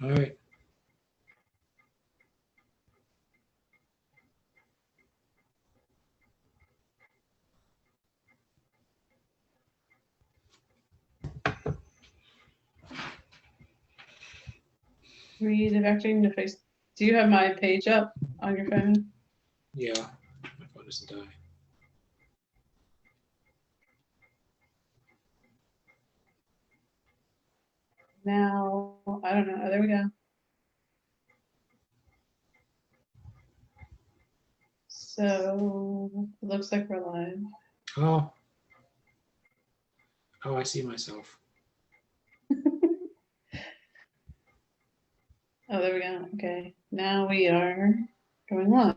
All right. Redirecting the face. Do you have my page up on your phone? Yeah, my phone doesn't die. Now, I don't know. There we go. So it looks like we're live. Oh. Oh, I see myself. Oh, there we go. Okay. Now we are going live.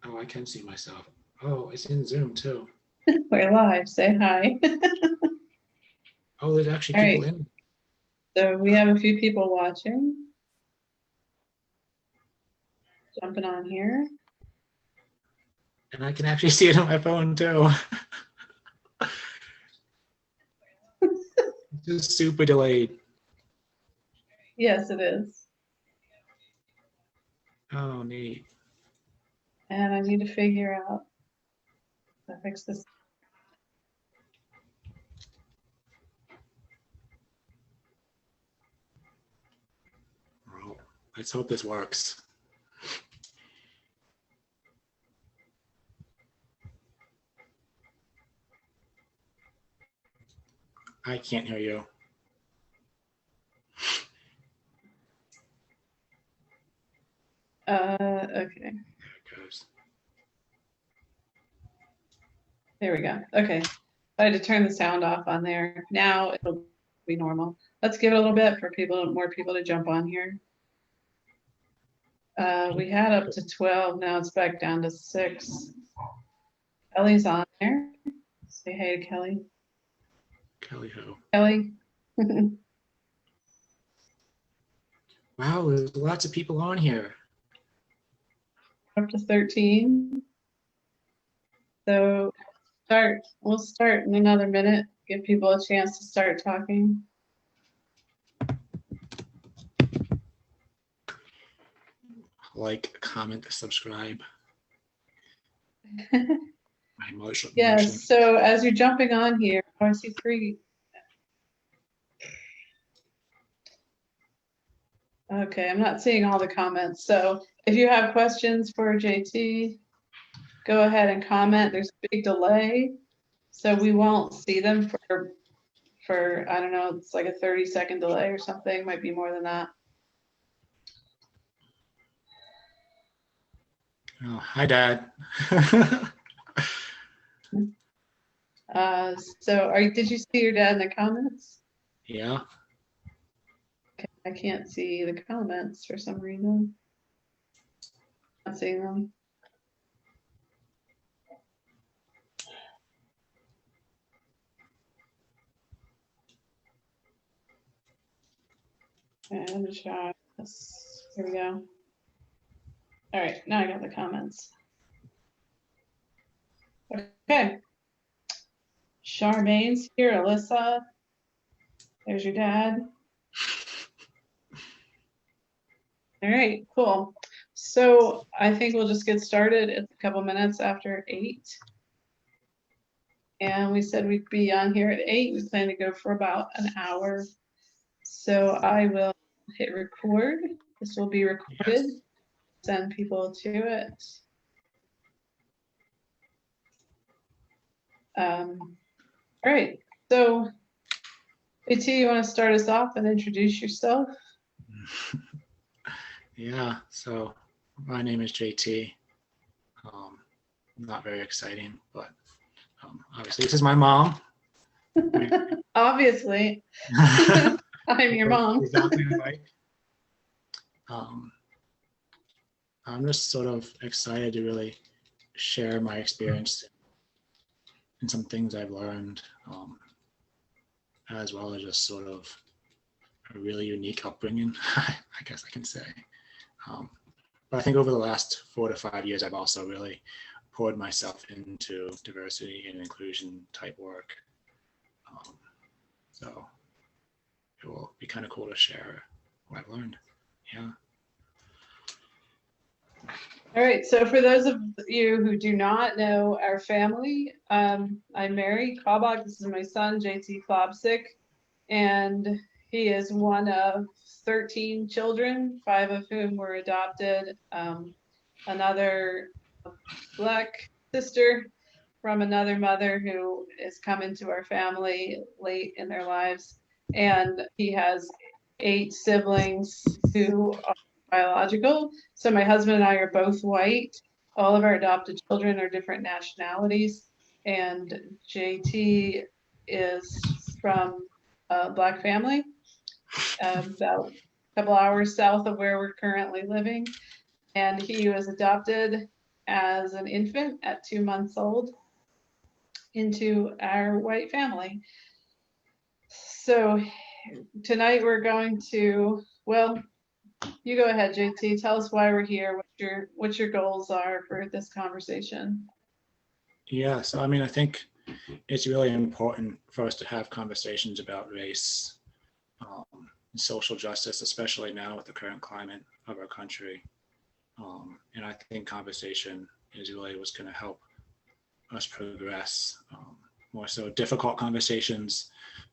Oh, I can see myself. Oh, it's in Zoom too. We're live. Say hi. Oh, there's actually All people right. in. So we have a few people watching. Jumping on here. And I can actually see it on my phone too. Just super delayed. Yes, it is. Oh, neat. And I need to figure out how to fix this. Well, let's hope this works. I can't hear you. Okay. There it goes. There we go. Okay. I had to turn the sound off on there. Now it'll be normal. Let's give it a little bit for more people to jump on here. We had up to 12. Now it's back down to 6. Kelly's on there. Say hey to Kelly. Kelly who? Kelly. Wow, there's lots of people on here. Up to 13. So we'll start in another minute. Give people a chance to start talking. Like, comment, subscribe. My emotion. Yes. So as you're jumping on here, I see 3. Okay, I'm not seeing all the comments. So if you have questions for JT, go ahead and comment. There's a big delay, so we won't see them for I don't know, it's like a 30-second delay or something, might be more than that. Oh, hi, Dad. So did you see your dad in the comments? Yeah. Okay, I can't see the comments for some reason. Not seeing them. Okay, let me try this. Here we go. All right, now I got the comments. Okay. Charmaine's here, Alyssa. There's your dad. All right, cool. So I think we'll just get started. It's a couple minutes after 8. And we said we'd be on here at 8. We plan to go for about an hour. So I will hit record. This will be recorded. Yes. Send people to it. All right. So, AT, you want to start us off and introduce yourself? Yeah. So my name is JT. Not very exciting, but obviously this is my mom. Obviously. I'm your mom. Exactly right. I'm just sort of excited to really share my experience and some things I've learned, as well as just sort of a really unique upbringing, I guess I can say. But I think over the last 4 to 5 years, I've also really poured myself into diversity and inclusion type work. So it will be kind of cool to share what I've learned. Yeah. All right, so for those of you who do not know our family, I'm Mary Klopcic. This is my son, JT Klopcic, and he is one of 13 children, 5 of whom were adopted. Another Black sister from another mother who is come into our family late in their lives. And he has 8 siblings who are biological. So my husband and I are both white. All of our adopted children are different nationalities. And JT is from a Black family, about a couple hours south of where we're currently living. And he was adopted as an infant at 2 months old into our white family. So tonight we're going to, well, you go ahead, JT. Tell us why we're here, what your goals are for this conversation. Yeah, so I mean, I think it's really important for us to have conversations about race, and social justice, especially now with the current climate of our country. And I think conversation is really what's going to help us progress, more so difficult conversations.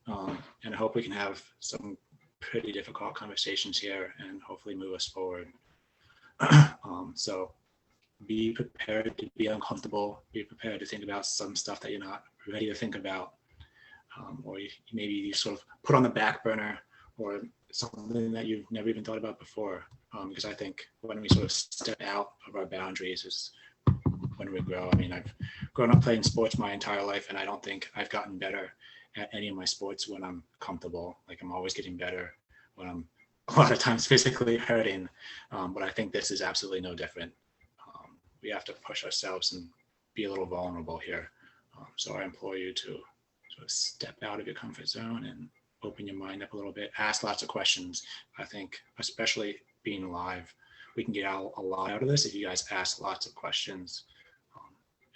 And I hope we can have some pretty difficult conversations here and hopefully move us forward. So be prepared to be uncomfortable, be prepared to think about some stuff that you're not ready to think about, or maybe you sort of put on the back burner, or something that you've never even thought about before. Because I think when we sort of step out of our boundaries is when we grow. I mean, I've grown up playing sports my entire life, and I don't think I've gotten better at any of my sports when I'm comfortable. Like, I'm always getting better when I'm a lot of times physically hurting. But I think this is absolutely no different. We have to push ourselves and be a little vulnerable here. So I implore you to sort of step out of your comfort zone and open your mind up a little bit, ask lots of questions. I think, especially being live, we can get out a lot out of this if you guys ask lots of questions.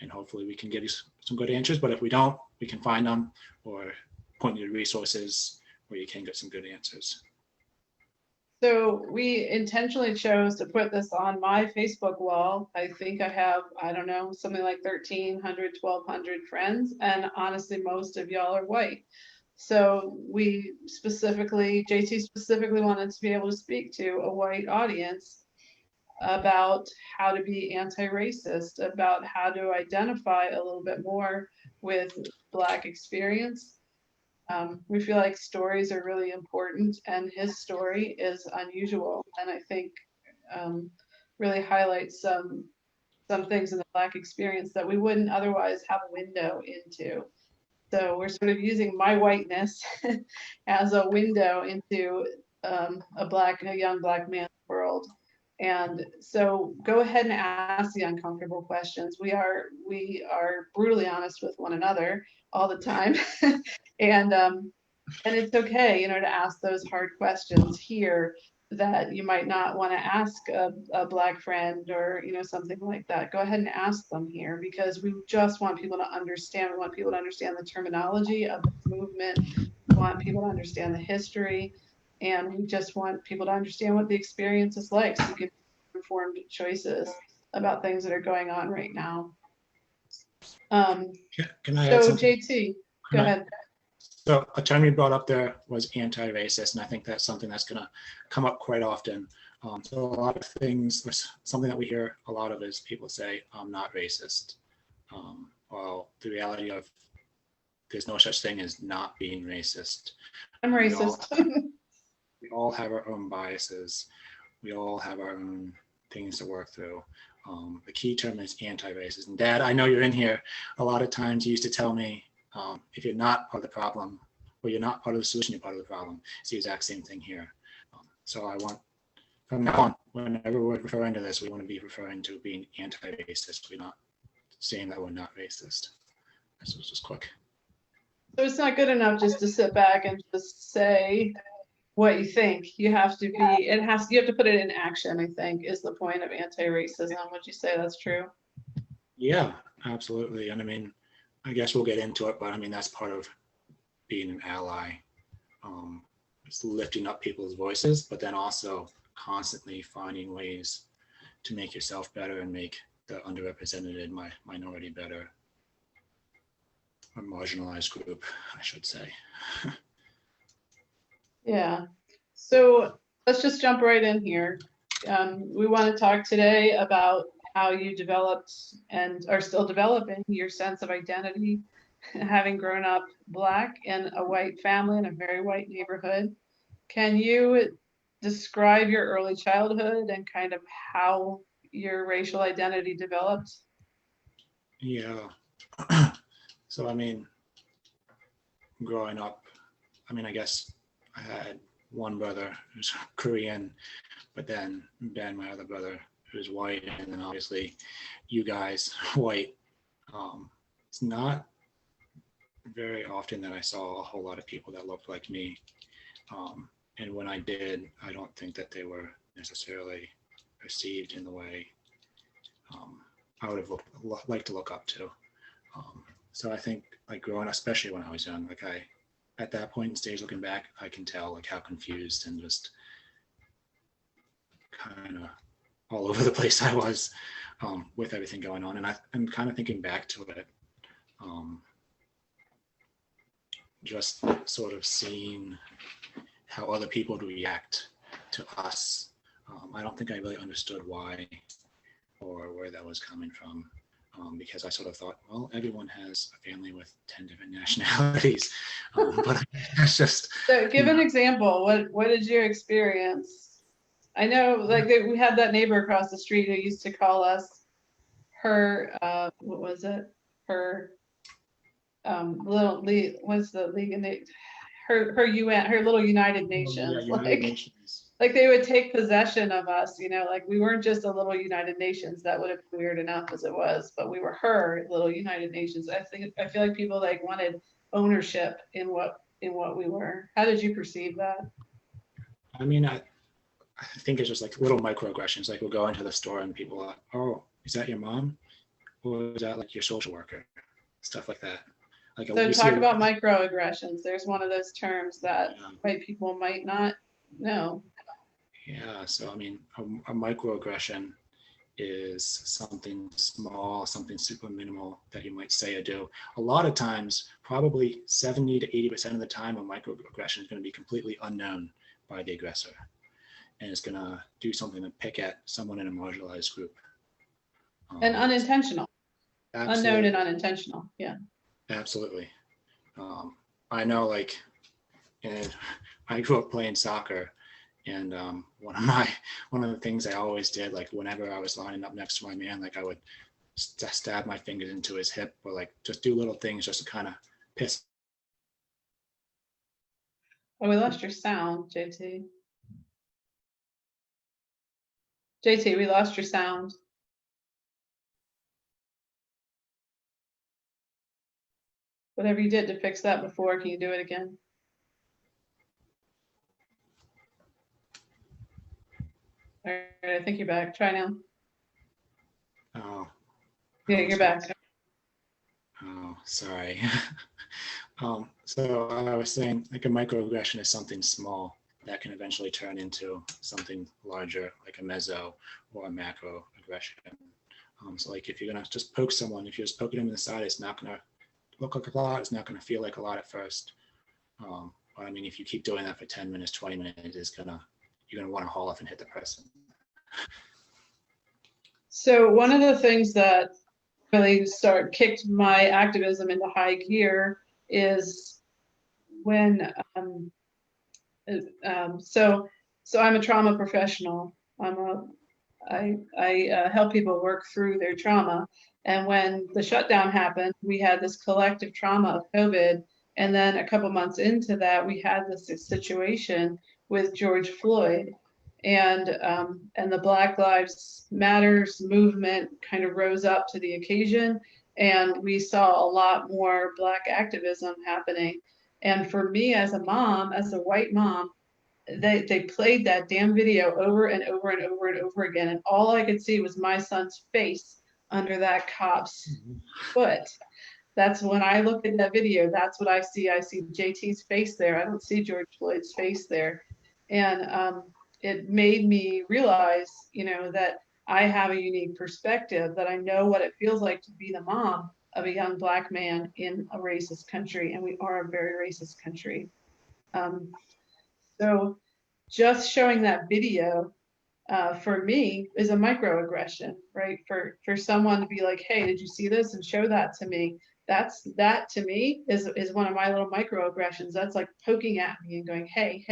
And hopefully we can give you some good answers, but if we don't, we can find them or point you to resources where you can get some good answers. So we intentionally chose to put this on my Facebook wall. I think I have, I don't know, something like 1,300, 1,200 friends. And honestly, most of y'all are white. So we specifically, JT specifically wanted to be able to speak to a white audience about how to be anti-racist, about how to identify a little bit more with Black experience. We feel like stories are really important, and his story is unusual, and I think really highlights some things in the Black experience that we wouldn't otherwise have a window into. So we're sort of using my whiteness as a window into a young Black man's world. And so go ahead and ask the uncomfortable questions. We are brutally honest with one another all the time. And it's okay, to ask those hard questions here that you might not want to ask a Black friend or, something like that. Go ahead and ask them here, because we just want people to understand. We want people to understand the terminology of the movement. We want people to understand the history. And we just want people to understand what the experience is like, so you can make informed choices about things that are going on right now. Can I add something? JT, go ahead. So a term you brought up there was anti-racist, and I think that's something that's going to come up quite often. So a lot of things, something that we hear a lot of is people say, I'm not racist. Well, the reality of there's no such thing as not being racist. I'm racist. We all have our own biases. We all have our own things to work through. The key term is anti-racist. And Dad, I know you're in here. A lot of times you used to tell me, if you're not part of the problem, or you're not part of the solution, you're part of the problem. It's the exact same thing here. So I want, from now on, whenever we're referring to this, we want to be referring to being anti-racist. We're not saying that we're not racist. This was just quick. So it's not good enough just to sit back and just say what you think. You have to put it in action, I think, is the point of anti-racism. Would you say that's true? Yeah, absolutely. And I mean, I guess we'll get into it, but I mean, that's part of being an ally. just lifting up people's voices, but then also constantly finding ways to make yourself better and make the underrepresented minority better, or marginalized group, I should say. Yeah. So let's just jump right in here. We want to talk today about how you developed and are still developing your sense of identity, having grown up Black in a white family in a very white neighborhood. Can you describe your early childhood and kind of how your racial identity developed? Yeah. So, I mean, growing up, I mean, I guess I had one brother who's Korean, but then Ben, my other brother, who's white, and then obviously you guys, white. It's not very often that I saw a whole lot of people that looked like me. And when I did, I don't think that they were necessarily perceived in the way I would have liked to look up to. So I think like growing, especially when I was young, like at that point in stage, looking back, I can tell like how confused and just kind of all over the place I was with everything going on. And I'm kind of thinking back to it, just sort of seeing how other people would react to us. I don't think I really understood why or where that was coming from. Because I sort of thought, well, everyone has a family with 10 different nationalities. But it's just. So give an example. What is your experience? I know like we had that neighbor across the street who used to call us her, what was it? Her little league, what's the league in it? Her UN, her little United Nations. Yeah, United Nations. Like they would take possession of us, you know, like we weren't just a little United Nations. That would have been weird enough as it was, but we were her little United Nations. I feel like people like wanted ownership in what we were. How did you perceive that? I mean, I think it's just like little microaggressions. Like we'll go into the store and people are like, oh, is that your mom? Or is that like your social worker? Stuff like that. Like so talk about microaggressions. There's one of those terms that white people might not know. Yeah, so I mean, a microaggression is something small, something super minimal that you might say or do. A lot of times, probably 70 to 80% of the time, a microaggression is going to be completely unknown by the aggressor. And it's going to do something to pick at someone in a marginalized group. And unintentional. Absolutely. Unknown and unintentional, yeah. Absolutely. I know, like, and I grew up playing soccer. And one of the things I always did, like whenever I was lining up next to my man, like I would stab my fingers into his hip or like just do little things just to kind of piss. Oh, we lost your sound, JT. JT, we lost your sound. Whatever you did to fix that before, can you do it again? All right, I think you're back. Try now. Oh. Yeah, you're back. Oh, sorry. So I was saying like a microaggression is something small that can eventually turn into something larger, like a meso or a macro aggression. So like if you're gonna just poke someone, if you're just poking them in the side, it's not gonna look like a lot, it's not gonna feel like a lot at first. But I mean, if you keep doing that for 10 minutes, 20 minutes, you're gonna want to haul off and hit the person. So one of the things that really kicked my activism into high gear is when so I'm a trauma professional. I help people work through their trauma. And when the shutdown happened, we had this collective trauma of COVID. And then a couple months into that, we had this situation with George Floyd. And the Black Lives Matters movement kind of rose up to the occasion. And we saw a lot more Black activism happening. And for me as a mom, as a white mom, they played that damn video over and over and over and over again. And all I could see was my son's face under that cop's foot. That's when I look at that video, that's what I see. I see JT's face there. I don't see George Floyd's face there. And it made me realize, that I have a unique perspective, that I know what it feels like to be the mom of a young Black man in a racist country. And we are a very racist country. So just showing that video for me is a microaggression, right? For someone to be like, hey, did you see this, and show that to me. That to me is one of my little microaggressions. That's like poking at me and going, hey,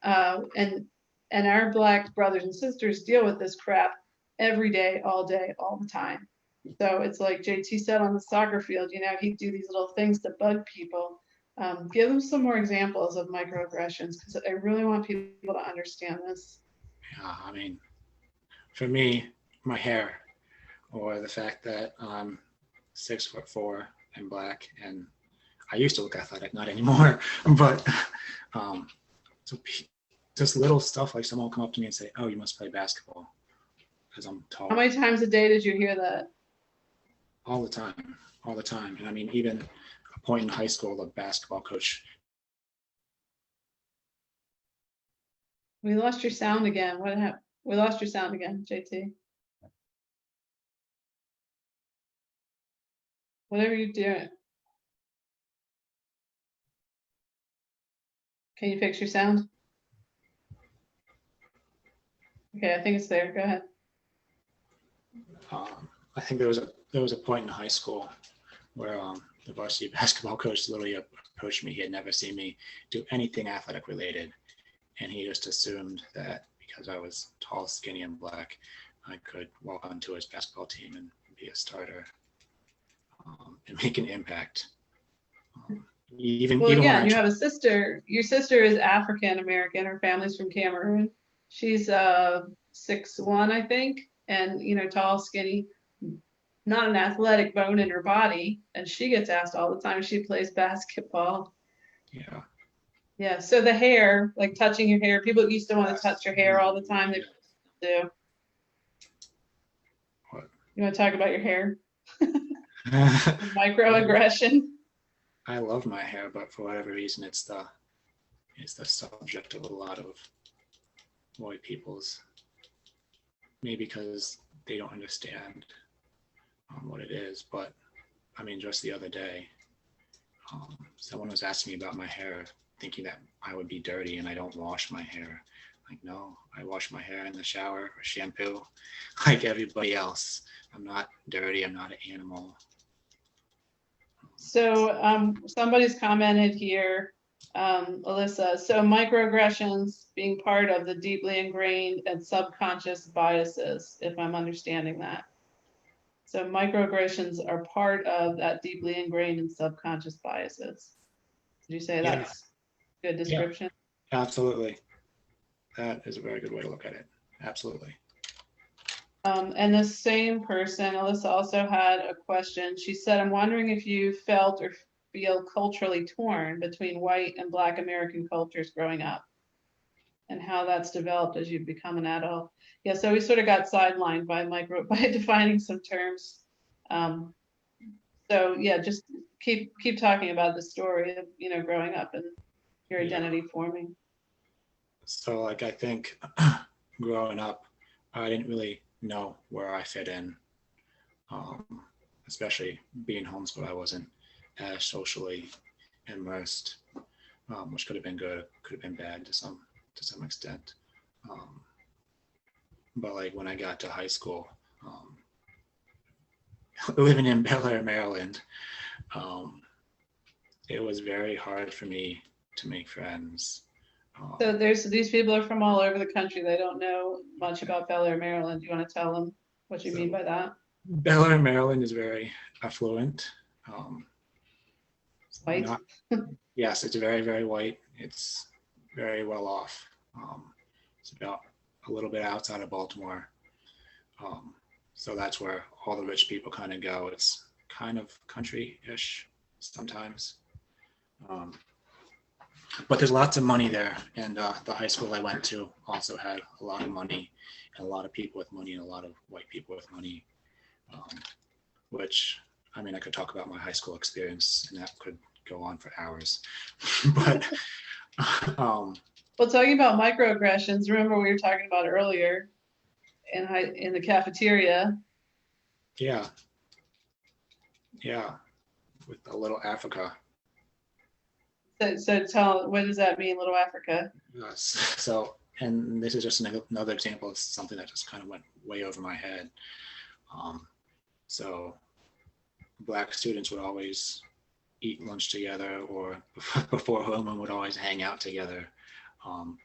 and our Black brothers and sisters deal with this crap every day, all the time. So it's like JT said on the soccer field, he'd do these little things to bug people. Give them some more examples of microaggressions, because I really want people to understand this. Yeah, I mean, for me, my hair, or the fact that I'm 6'4" and Black, and I used to look athletic, not anymore, but so just little stuff like someone will come up to me and say, "Oh, you must play basketball," because I'm tall. How many times a day did you hear that? All the time. And I mean, even a point in high school, the basketball coach. We lost your sound again. What happened? We lost your sound again, JT. Whatever you're doing. Can you fix your sound? Okay, I think it's there. Go ahead. I think there was a point in high school where the varsity basketball coach literally approached me. He had never seen me do anything athletic related, and he just assumed that because I was tall, skinny, and Black, I could walk onto his basketball team and be a starter and make an impact. Even again, you have a sister. Your sister is African American. Her family's from Cameroon. She's 6'1", I think, and tall, skinny, not an athletic bone in her body. And she gets asked all the time if she plays basketball. Yeah. Yeah. So the hair, like touching your hair, people used to want to touch your hair all the time. They do. What? You want to talk about your hair? Microaggression. I love my hair, but for whatever reason, it's the subject of a lot of white people's, maybe because they don't understand what it is. But I mean, just the other day, someone was asking me about my hair, thinking that I would be dirty and I don't wash my hair. Like, no, I wash my hair in the shower or shampoo like everybody else. I'm not dirty. I'm not an animal. So somebody's commented here, Alyssa, so microaggressions being part of the deeply ingrained and subconscious biases, if I'm understanding that. So microaggressions are part of that deeply ingrained and subconscious biases. Did you say that's a good description? Yeah, absolutely. That is a very good way to look at it. Absolutely. And the same person, Alyssa, also had a question. She said, I'm wondering if you felt or feel culturally torn between white and Black American cultures growing up, and how that's developed as you've become an adult. Yeah, so we sort of got sidelined by defining some terms. So yeah, just keep talking about the story of growing up and your identity forming. So like, I think growing up, I didn't really know where I fit in, especially being homeschooled. I wasn't as socially immersed, which could have been good, could have been bad to some extent. But like when I got to high school, living in Bel Air, Maryland, it was very hard for me to make friends. So these people are from all over the country. They don't know much about Bel Air, Maryland. Do you want to tell them what you mean by that? Bel Air, Maryland is very affluent. White? Yes, it's very, very white. It's very well off. It's about a little bit outside of Baltimore. So that's where all the rich people kind of go. It's kind of country-ish sometimes. But there's lots of money there, and the high school I went to also had a lot of money, and a lot of people with money, and a lot of white people with money, which I mean, I could talk about my high school experience, and that could go on for hours. But well, talking about microaggressions, remember we were talking about earlier in the cafeteria. Yeah, with a little Africa. So tell, what does that mean, Little Africa? Yes. So, and this is just another example of something that just kind of went way over my head. So Black students would always eat lunch together, or before homeroom would always hang out together.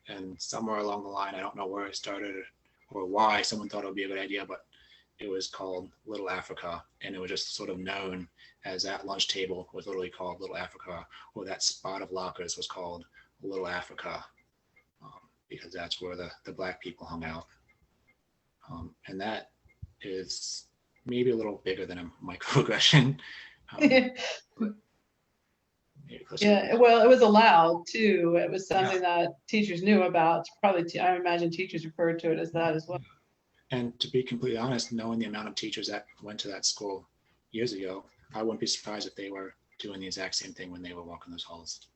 And somewhere along the line, I don't know where it started or why someone thought it would be a good idea, but it was called Little Africa, and it was just sort of known as that lunch table was literally called Little Africa, or that spot of lockers was called Little Africa, because that's where the Black people hung out. And that is maybe a little bigger than a microaggression. Yeah, well, it was allowed too. It was something that teachers knew about. Probably, I imagine teachers referred to it as that as well. And to be completely honest, knowing the amount of teachers that went to that school years ago, I wouldn't be surprised if they were doing the exact same thing when they were walking those halls.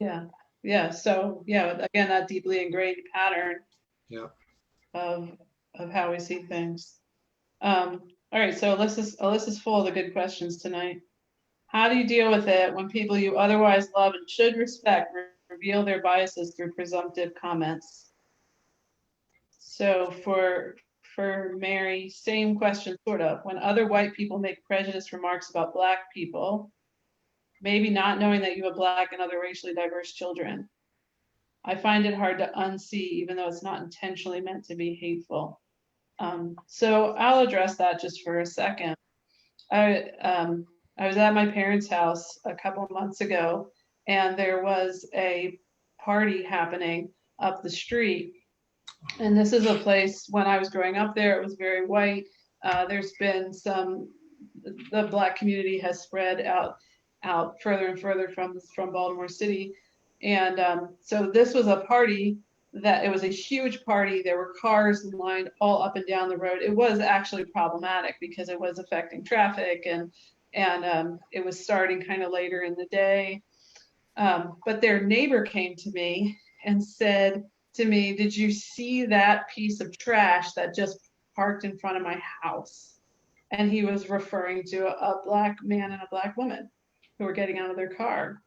Yeah. So yeah, again, that deeply ingrained pattern. Yeah. Of how we see things. All right, so Alyssa's full of the good questions tonight. How do you deal with it when people you otherwise love and should respect reveal their biases through presumptive comments? So for Mary, same question sort of. When other white people make prejudiced remarks about Black people, maybe not knowing that you have Black and other racially diverse children, I find it hard to unsee, even though it's not intentionally meant to be hateful. So I'll address that just for a second. I was at my parents' house a couple of months ago, and there was a party happening up the street. And this is a place, when I was growing up there, it was very white. There's been the Black community has spread out further and further from Baltimore City. And so this was a party that it was a huge party. There were cars lined all up and down the road. It was actually problematic because it was affecting traffic, and it was starting kind of later in the day. But their neighbor came to me and said to me, "Did you see that piece of trash that just parked in front of my house?" And he was referring to a Black man and a Black woman who were getting out of their car.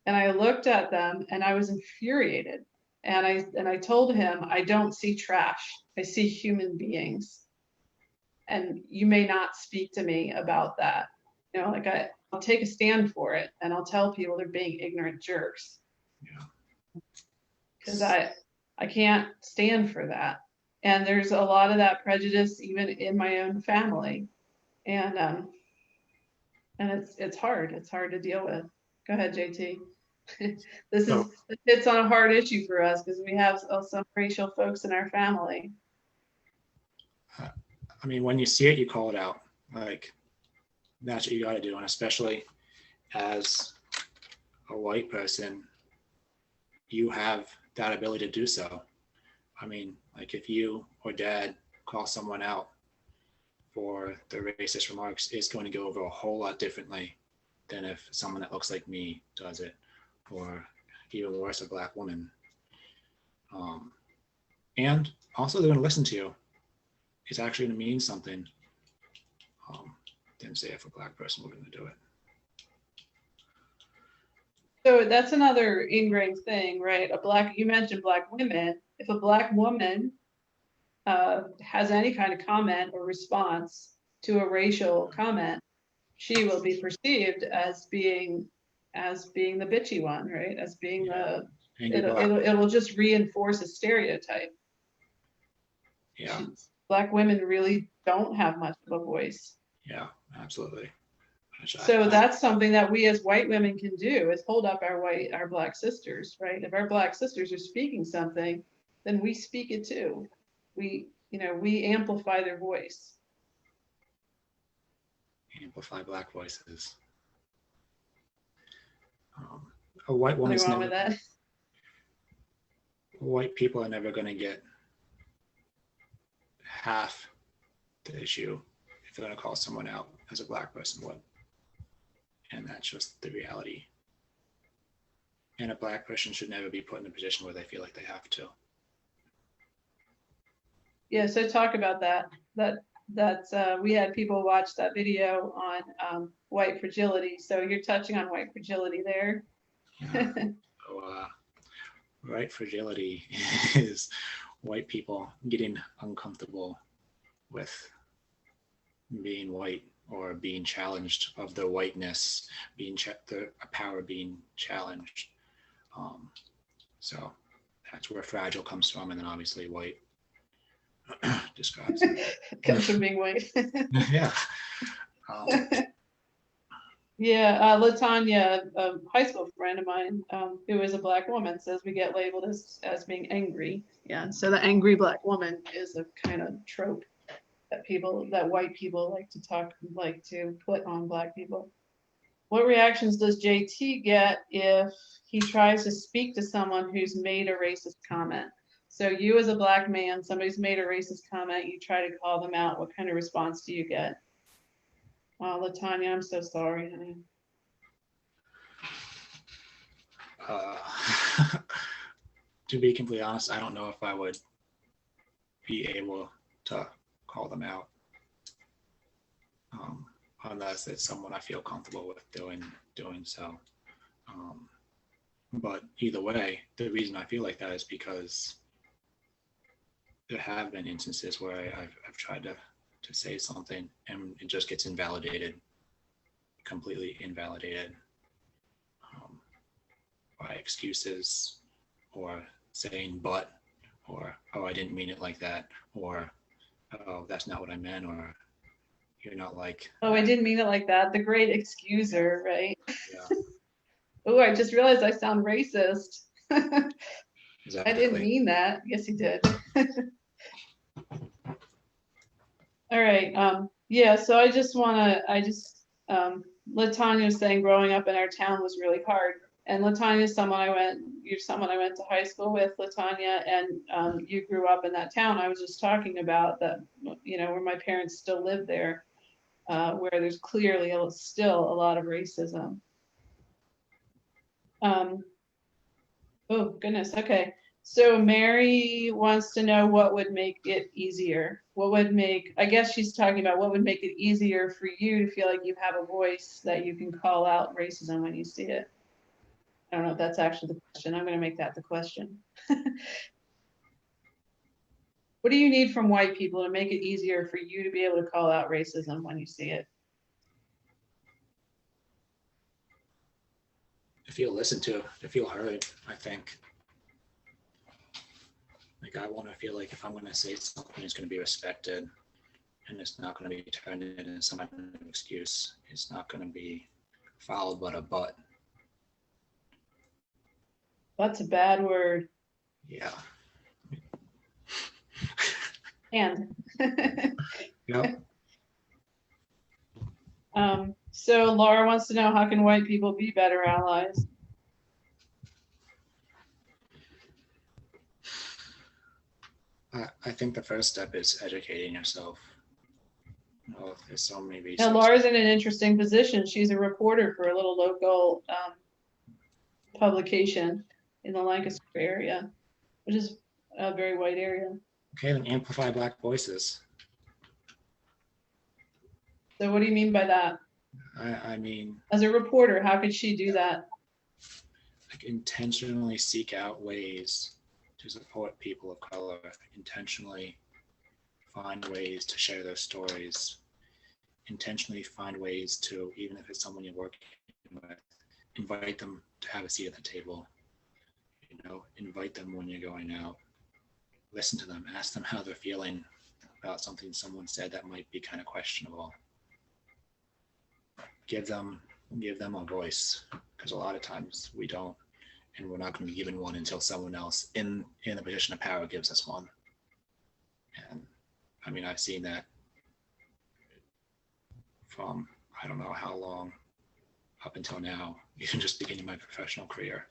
And I looked at them and I was infuriated. And I told him, "I don't see trash. I see human beings. And you may not speak to me about that. You know, like I'll take a stand for it, and I'll tell people they're being ignorant jerks." Yeah. Because I can't stand for that. And there's a lot of that prejudice even in my own family. And it's hard. It's hard to deal with. Go ahead, JT. This hits on a hard issue for us because we have some racial folks in our family. I mean, when you see it, you call it out. Like, that's what you got to do. And especially as a white person, you have that ability to do so. I mean, like if you or dad call someone out for their racist remarks, it's going to go over a whole lot differently than if someone that looks like me does it, or even worse, a Black woman. And also they're going to listen to you. It's actually going to mean something than say if a Black person were going to do it. So that's another ingrained thing, right? You mentioned Black women. If a Black woman has any kind of comment or response to a racial comment, she will be perceived as being the bitchy one, right? As being it'll just reinforce a stereotype. Yeah. Black women really don't have much of a voice. Yeah, absolutely. So that's something that we as white women can do, is hold up our Black sisters, right? If our Black sisters are speaking something, then we speak it too. We amplify their voice. Amplify Black voices. A white woman's wrong with that? White people are never going to get half the issue they're going to call someone out as a Black person would. And that's just the reality. And a Black person should never be put in a position where they feel like they have to. Yeah, so talk about that. That's we had people watch that video on white fragility. So you're touching on white fragility there. Yeah. So, white fragility is white people getting uncomfortable with being white or being challenged of their whiteness, being their power being challenged. So that's where fragile comes from, and then obviously white describes it. Comes from being white. Yeah. Yeah, Latanya, a high school friend of mine, who is a Black woman, says we get labeled as being angry. Yeah, so the angry Black woman is a kind of trope that white people like to put on Black people. What reactions does JT get if he tries to speak to someone who's made a racist comment? So you as a Black man, somebody's made a racist comment, you try to call them out. What kind of response do you get? Latanya, I'm so sorry, honey. To be completely honest, I don't know if I would be able to call them out unless it's someone I feel comfortable with doing so. But either way, the reason I feel like that is because there have been instances where I've tried to say something and it just gets invalidated, completely invalidated by excuses or saying but, or oh, I didn't mean it like that, or oh, that's not what I meant, or you're not like, oh, I didn't mean it like that. The great excuser, right? Yeah. Oh, I just realized I sound racist. Exactly. I didn't mean that. Yes, you did. All right. Yeah, so Latanya was saying growing up in our town was really hard. And Latanya is you're someone I went to high school with, Latanya, and you grew up in that town. I was just talking about that, where my parents still live there, where there's clearly still a lot of racism. Oh, goodness. Okay. So Mary wants to know what would make it easier. I guess she's talking about what would make it easier for you to feel like you have a voice that you can call out racism when you see it. I don't know if that's actually the question. I'm going to make that the question. What do you need from white people to make it easier for you to be able to call out racism when you see it? To feel listened to feel heard, I think. Like I want to feel like if I'm going to say something, it's going to be respected, and it's not going to be turned into some kind of excuse. It's not going to be followed by a but. That's a bad word. Yeah. And. Yep. So Laura wants to know, how can white people be better allies? I think the first step is educating yourself. There's so many resources. Now Laura's in an interesting position. She's a reporter for a little local publication in the Lancaster area, which is a very white area. Okay, then amplify Black voices. So what do you mean by that? I mean, as a reporter, how could she do that? Like intentionally seek out ways to support people of color, intentionally find ways to share their stories, intentionally find ways to, even if it's someone you're working with, invite them to have a seat at the table, invite them when you're going out, listen to them, ask them how they're feeling about something someone said that might be kind of questionable. Give them a voice, because a lot of times we don't, and we're not going to be given one until someone else in a position of power gives us one. And I mean, I've seen that from I don't know how long up until now, even just beginning my professional career.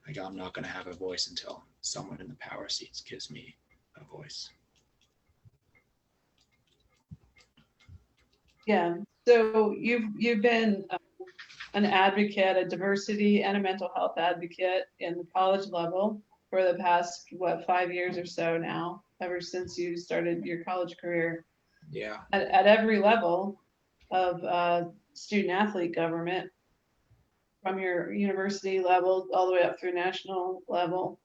Like, I'm not going to have a voice until someone in the power seats gives me a voice. Yeah. So you've been an advocate, a diversity and a mental health advocate in the college level for the past, what, 5 years or so now, ever since you started your college career. Yeah. At every level of student athlete government, from your university level all the way up through national level.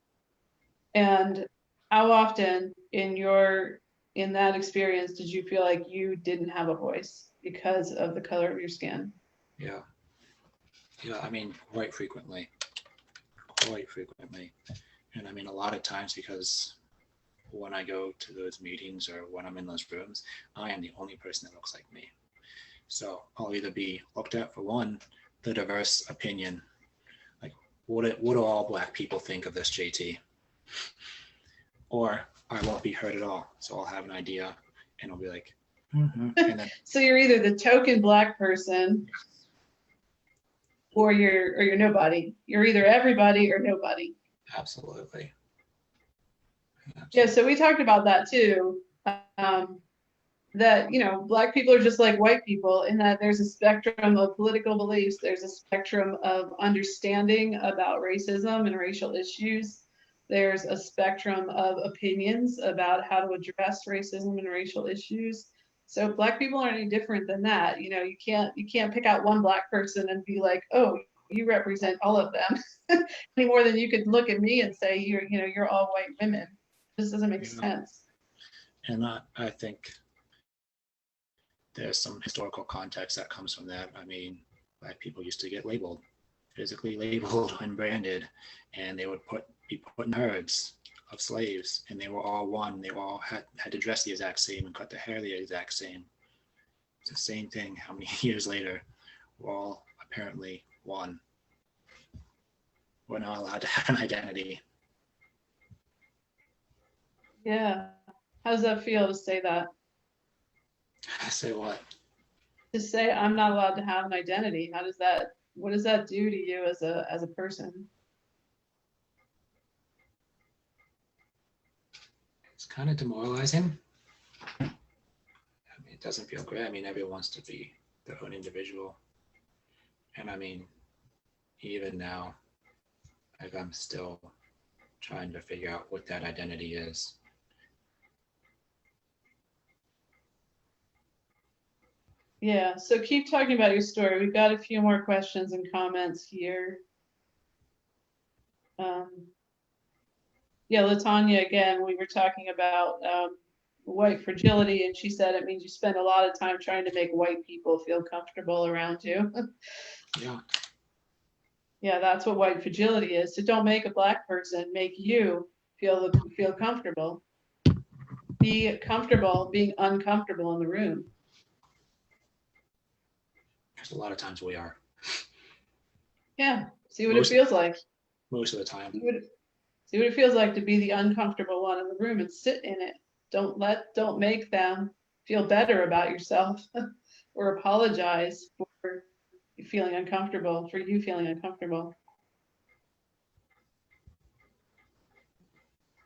And how often in that experience did you feel like you didn't have a voice because of the color of your skin? Yeah. Yeah. I mean, quite frequently. And I mean, a lot of times because when I go to those meetings or when I'm in those rooms, I am the only person that looks like me. So I'll either be looked at for one, the diverse opinion, like what do all Black people think of this JT? Or I won't be heard at all. So I'll have an idea and I'll be like, and then So you're either the token Black person or you're nobody. You're either everybody or nobody. absolutely. Yeah, so we talked about that too. That, Black people are just like white people in that there's a spectrum of political beliefs, there's a spectrum of understanding about racism and racial issues. There's a spectrum of opinions about how to address racism and racial issues. So Black people aren't any different than that. You can't pick out one Black person and be like, oh, you represent all of them, any more than you could look at me and say you're all white women. This doesn't make sense. And I think there's some historical context that comes from that. I mean, Black people used to get labeled, physically labeled and branded, and they would be put in herds of slaves, and they were all one. They all had to dress the exact same and cut their hair the exact same. It's the same thing. How many years later, we're all apparently one. We're not allowed to have an identity. Yeah. How does that feel to say that? I say what? To say I'm not allowed to have an identity. What does that do to you as a person? It's kind of demoralizing. I mean, it doesn't feel great. I mean, everyone wants to be their own individual. And I mean, even now, like I'm still trying to figure out what that identity is. Yeah, so keep talking about your story. We've got a few more questions and comments here. Yeah, Latanya, again, we were talking about white fragility, and she said it means you spend a lot of time trying to make white people feel comfortable around you. Yeah. Yeah, that's what white fragility is. So don't make a Black person make you feel comfortable. Be comfortable being uncomfortable in the room. Because a lot of times we are. Yeah, see what it feels like. Most of the time. See what it feels like to be the uncomfortable one in the room and sit in it. Don't make them feel better about yourself or apologize for you feeling uncomfortable.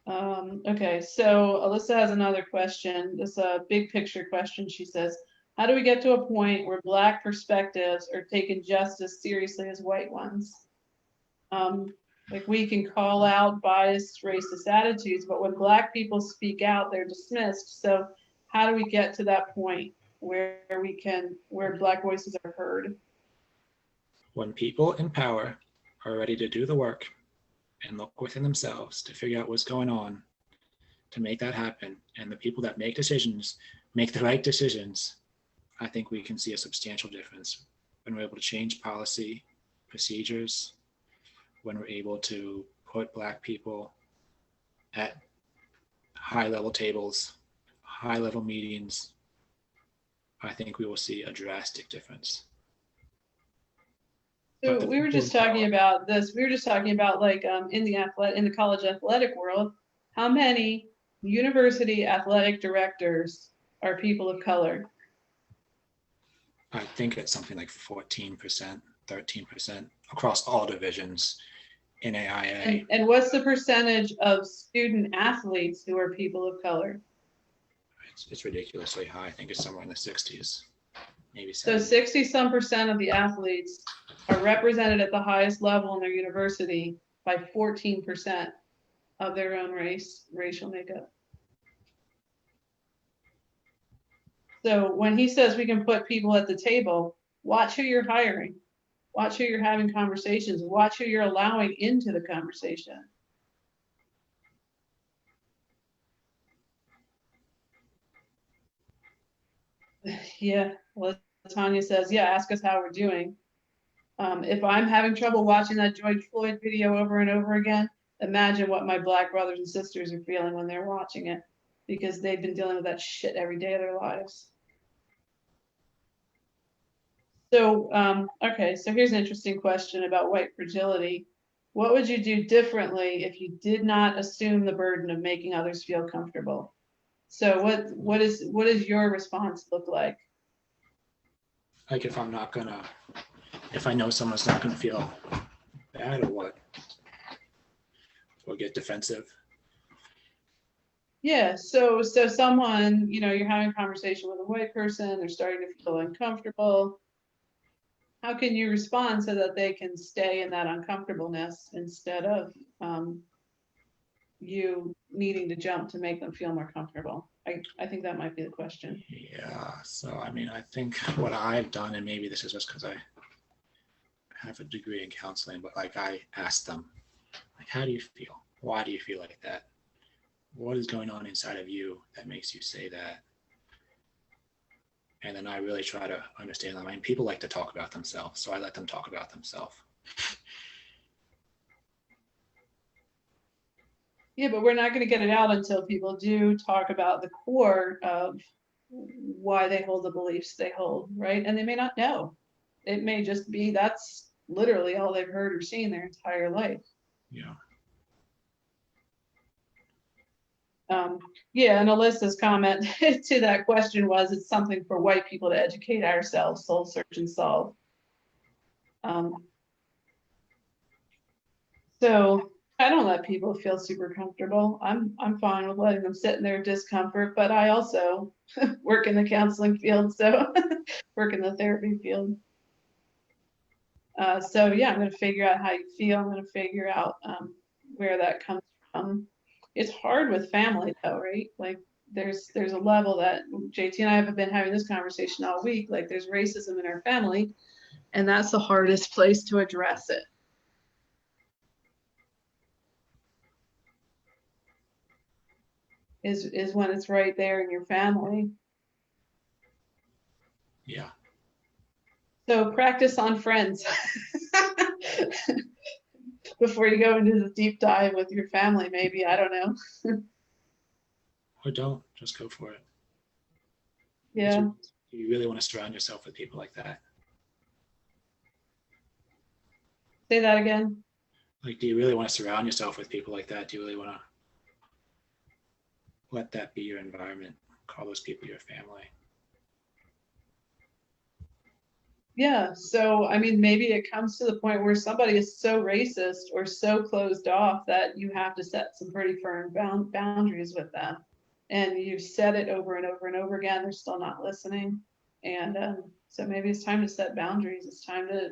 Okay, so Alyssa has another question. This is a big picture question. She says, how do we get to a point where Black perspectives are taken just as seriously as white ones? Like we can call out biased racist attitudes, but when Black people speak out, they're dismissed. So how do we get to that point where Black voices are heard? When people in power are ready to do the work and look within themselves to figure out what's going on, to make that happen, and the people that make decisions make the right decisions, I think we can see a substantial difference when we're able to change policy, procedures, when we're able to put Black people at high-level tables, high-level meetings. I think we will see a drastic difference. So we were just talking about this. We were just talking about like in the college athletic world, how many university athletic directors are people of color? I think it's something like 14%, 13% across all divisions in AIA. And what's the percentage of student athletes who are people of color? It's ridiculously high. I think it's somewhere in the 60s, maybe So 70. 60% of the athletes are represented at the highest level in their university by 14% of their own racial makeup. So when he says we can put people at the table, watch who you're hiring, watch who you're having conversations, watch who you're allowing into the conversation. Yeah, well, Tanya says, yeah, ask us how we're doing. If I'm having trouble watching that George Floyd video over and over again, imagine what my Black brothers and sisters are feeling when they're watching it, because they've been dealing with that shit every day of their lives. So, okay, so here's an interesting question about white fragility. What would you do differently if you did not assume the burden of making others feel comfortable? So what does your response look like? Like if I know someone's not gonna feel bad or what, or get defensive. Yeah, so someone, you're having a conversation with a white person, they're starting to feel uncomfortable. How can you respond so that they can stay in that uncomfortableness instead of you needing to jump to make them feel more comfortable? I think that might be the question. Yeah, so I mean, I think what I've done, and maybe this is just because I have a degree in counseling, but like I asked them, like, how do you feel? Why do you feel like that? What is going on inside of you that makes you say that? And then I really try to understand them. I mean, people like to talk about themselves, so I let them talk about themselves. Yeah, but we're not going to get it out until people do talk about the core of why they hold the beliefs they hold, right? And they may not know. It may just be that's literally all they've heard or seen their entire life. Yeah. Yeah, and Alyssa's comment to that question was, it's something for white people to educate ourselves, soul search and solve. So I don't let people feel super comfortable. I'm fine with letting them sit in their discomfort, but I also work in the counseling field, so work in the therapy field. So yeah, I'm going to figure out how you feel. I'm going to figure out where that comes from. It's hard with family though, right? Like there's a level that JT and I have been having this conversation all week. Like there's racism in our family, and that's the hardest place to address it. Is when it's right there in your family. Yeah. So practice on friends before you go into the deep dive with your family, maybe. I don't know. Or don't, just go for it. Yeah. Do you really want to surround yourself with people like that? Say that again. Like, do you really want to surround yourself with people like that? Do you really want to let that be your environment? Call those people your family? Yeah, so I mean, maybe it comes to the point where somebody is so racist or so closed off that you have to set some pretty firm boundaries with them. And you've said it over and over and over again, they're still not listening. And so maybe it's time to set boundaries. It's time to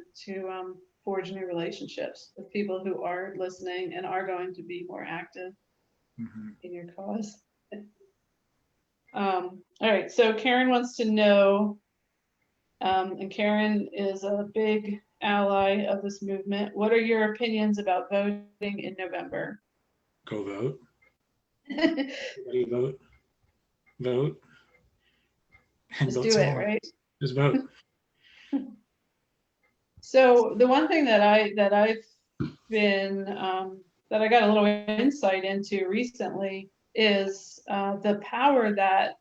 forge new relationships with people who are listening and are going to be more active in your cause. All right, so Karen wants to know, and Karen is a big ally of this movement. What are your opinions about voting in November? Go vote. Everybody vote. Vote. And Just vote do some it, more. right? Just vote. So the one thing that I've been that I got a little insight into recently is the power that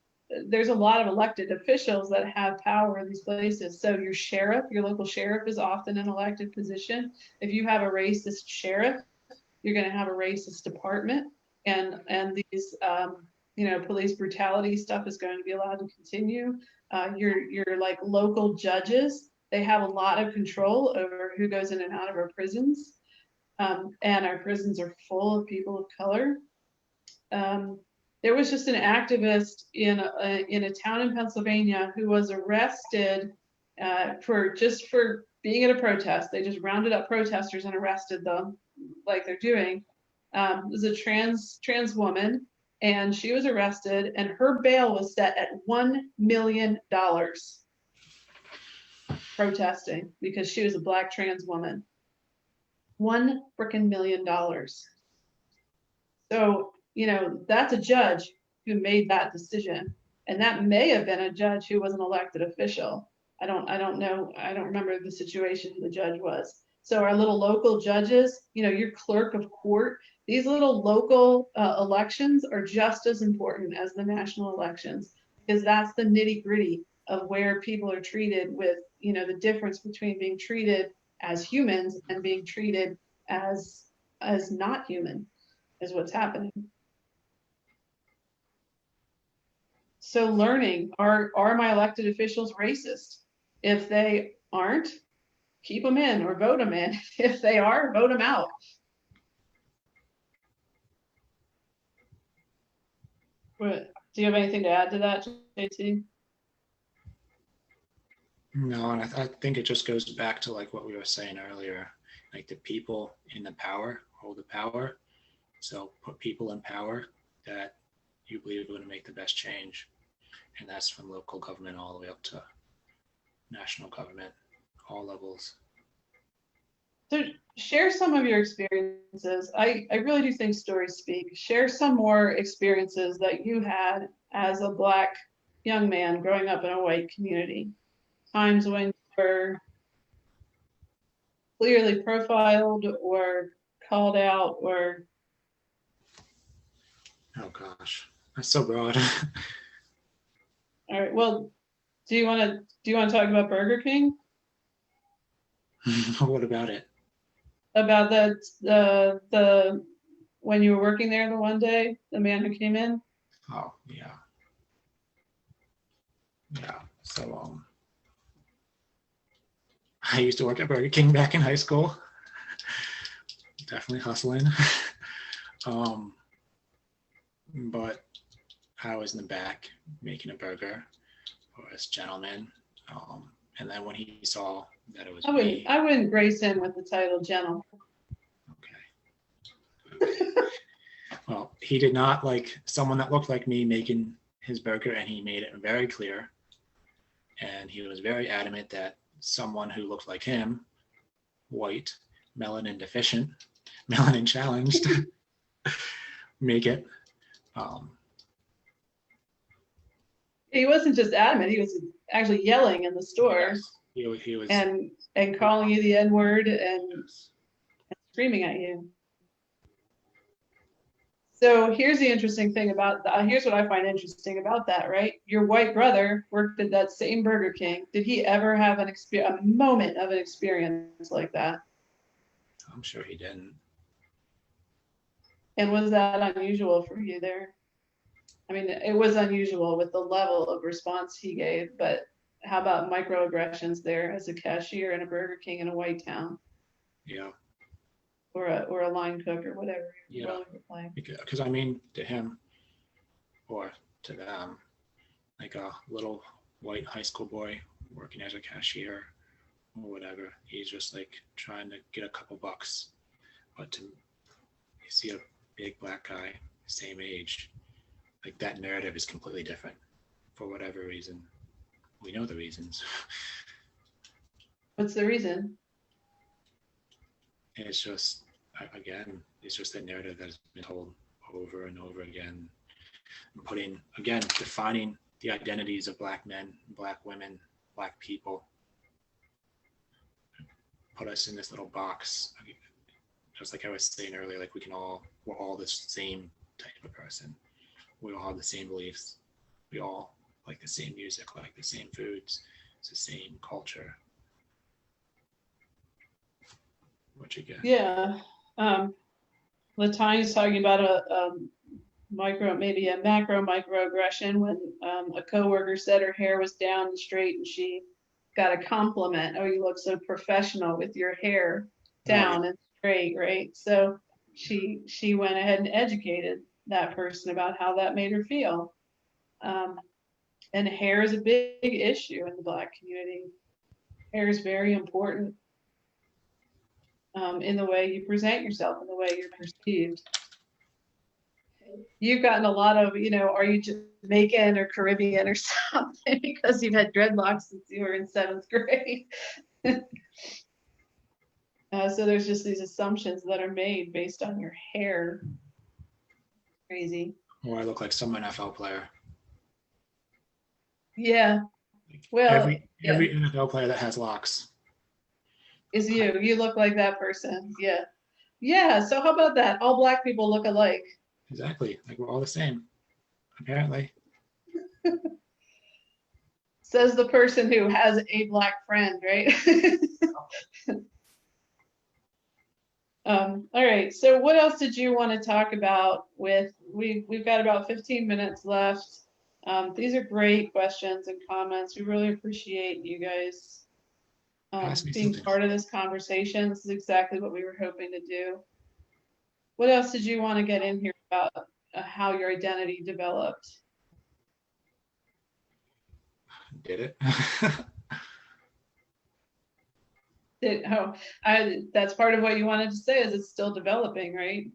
there's a lot of elected officials that have power in these places. So your sheriff, your local sheriff is often an elected position. If you have a racist sheriff, you're going to have a racist department, and these police brutality stuff is going to be allowed to continue. Your like local judges, they have a lot of control over who goes in and out of our prisons, and our prisons are full of people of color. There was just an activist in a town in Pennsylvania who was arrested for being at a protest. They just rounded up protesters and arrested them, like they're doing. It was a trans woman, and she was arrested, and her bail was set at $1 million protesting because she was a Black trans woman. $1 million. So, that's a judge who made that decision. And that may have been a judge who was an elected official. I don't know. I don't remember the situation who the judge was. So our little local judges, your clerk of court, these little local elections are just as important as the national elections, because that's the nitty gritty of where people are treated with, the difference between being treated as humans and being treated as not human is what's happening. So learning, are my elected officials racist? If they aren't, keep them in or vote them in. If they are, vote them out. Do you have anything to add to that, JT? No, and I think it just goes back to like what we were saying earlier, like the people in the power hold the power. So put people in power that you believe are going to make the best change. And that's from local government all the way up to national government, all levels. So share some of your experiences. I really do think stories speak. Share some more experiences that you had as a Black young man growing up in a white community. Times when you were clearly profiled or called out or... Oh gosh, that's so broad. All right. Well, do you want to talk about Burger King? What about it? About the when you were working there the one day, the man who came in? Oh yeah. Yeah. So I used to work at Burger King back in high school. Definitely hustling. But I was in the back making a burger for this gentleman. And then when he saw that it was me, I wouldn't grace him with the title gentleman. Okay. Well, he did not like someone that looked like me making his burger, and he made it very clear. And he was very adamant that someone who looked like him, white, melanin deficient, melanin-challenged, make it. He wasn't just adamant; he was actually yelling in the store. Yes, he was, and calling you the N-word and screaming at you. So here's the interesting thing about that. Here's what I find interesting about that, right? Your white brother worked at that same Burger King. Did he ever have a moment of an experience like that? I'm sure he didn't. And was that unusual for you there? I mean, it was unusual with the level of response he gave, but how about microaggressions there as a cashier in a Burger King in a white town? Yeah. Or a line cook or whatever. Yeah. Because I mean, to him or to them, like a little white high school boy working as a cashier or whatever, he's just like trying to get a couple bucks. But to see a big Black guy, same age, like that narrative is completely different for whatever reason. We know the reasons. What's the reason? And it's just, again, it's just that narrative that has been told over and over again. And defining the identities of Black men, Black women, Black people. Put us in this little box. Just like I was saying earlier, like we're all the same type of person. We all have the same beliefs. We all like the same music, like the same foods. It's the same culture. What you get? Yeah. Latania's talking about a macro microaggression when a coworker said her hair was down and straight, and she got a compliment. Oh, you look so professional with your hair down and straight, right? So she went ahead and educated that person about how that made her feel. And hair is a big issue in the Black community. Hair is very important in the way you present yourself, in the way you're perceived. You've gotten a lot of, are you Jamaican or Caribbean or something because you've had dreadlocks since you were in 7th grade. So there's just these assumptions that are made based on your hair. Crazy. Or I look like some NFL player. Yeah. Well, every NFL player that has locks is you. You look like that person. Yeah. Yeah. So how about that? All Black people look alike. Exactly. Like we're all the same, apparently. Says the person who has a Black friend, right? All right. So what else did you want to talk about we've got about 15 minutes left. These are great questions and comments. We really appreciate you guys being part of this conversation. This is exactly what we were hoping to do. What else did you want to get in here about how your identity developed? Did it? That's part of what you wanted to say is it's still developing, right?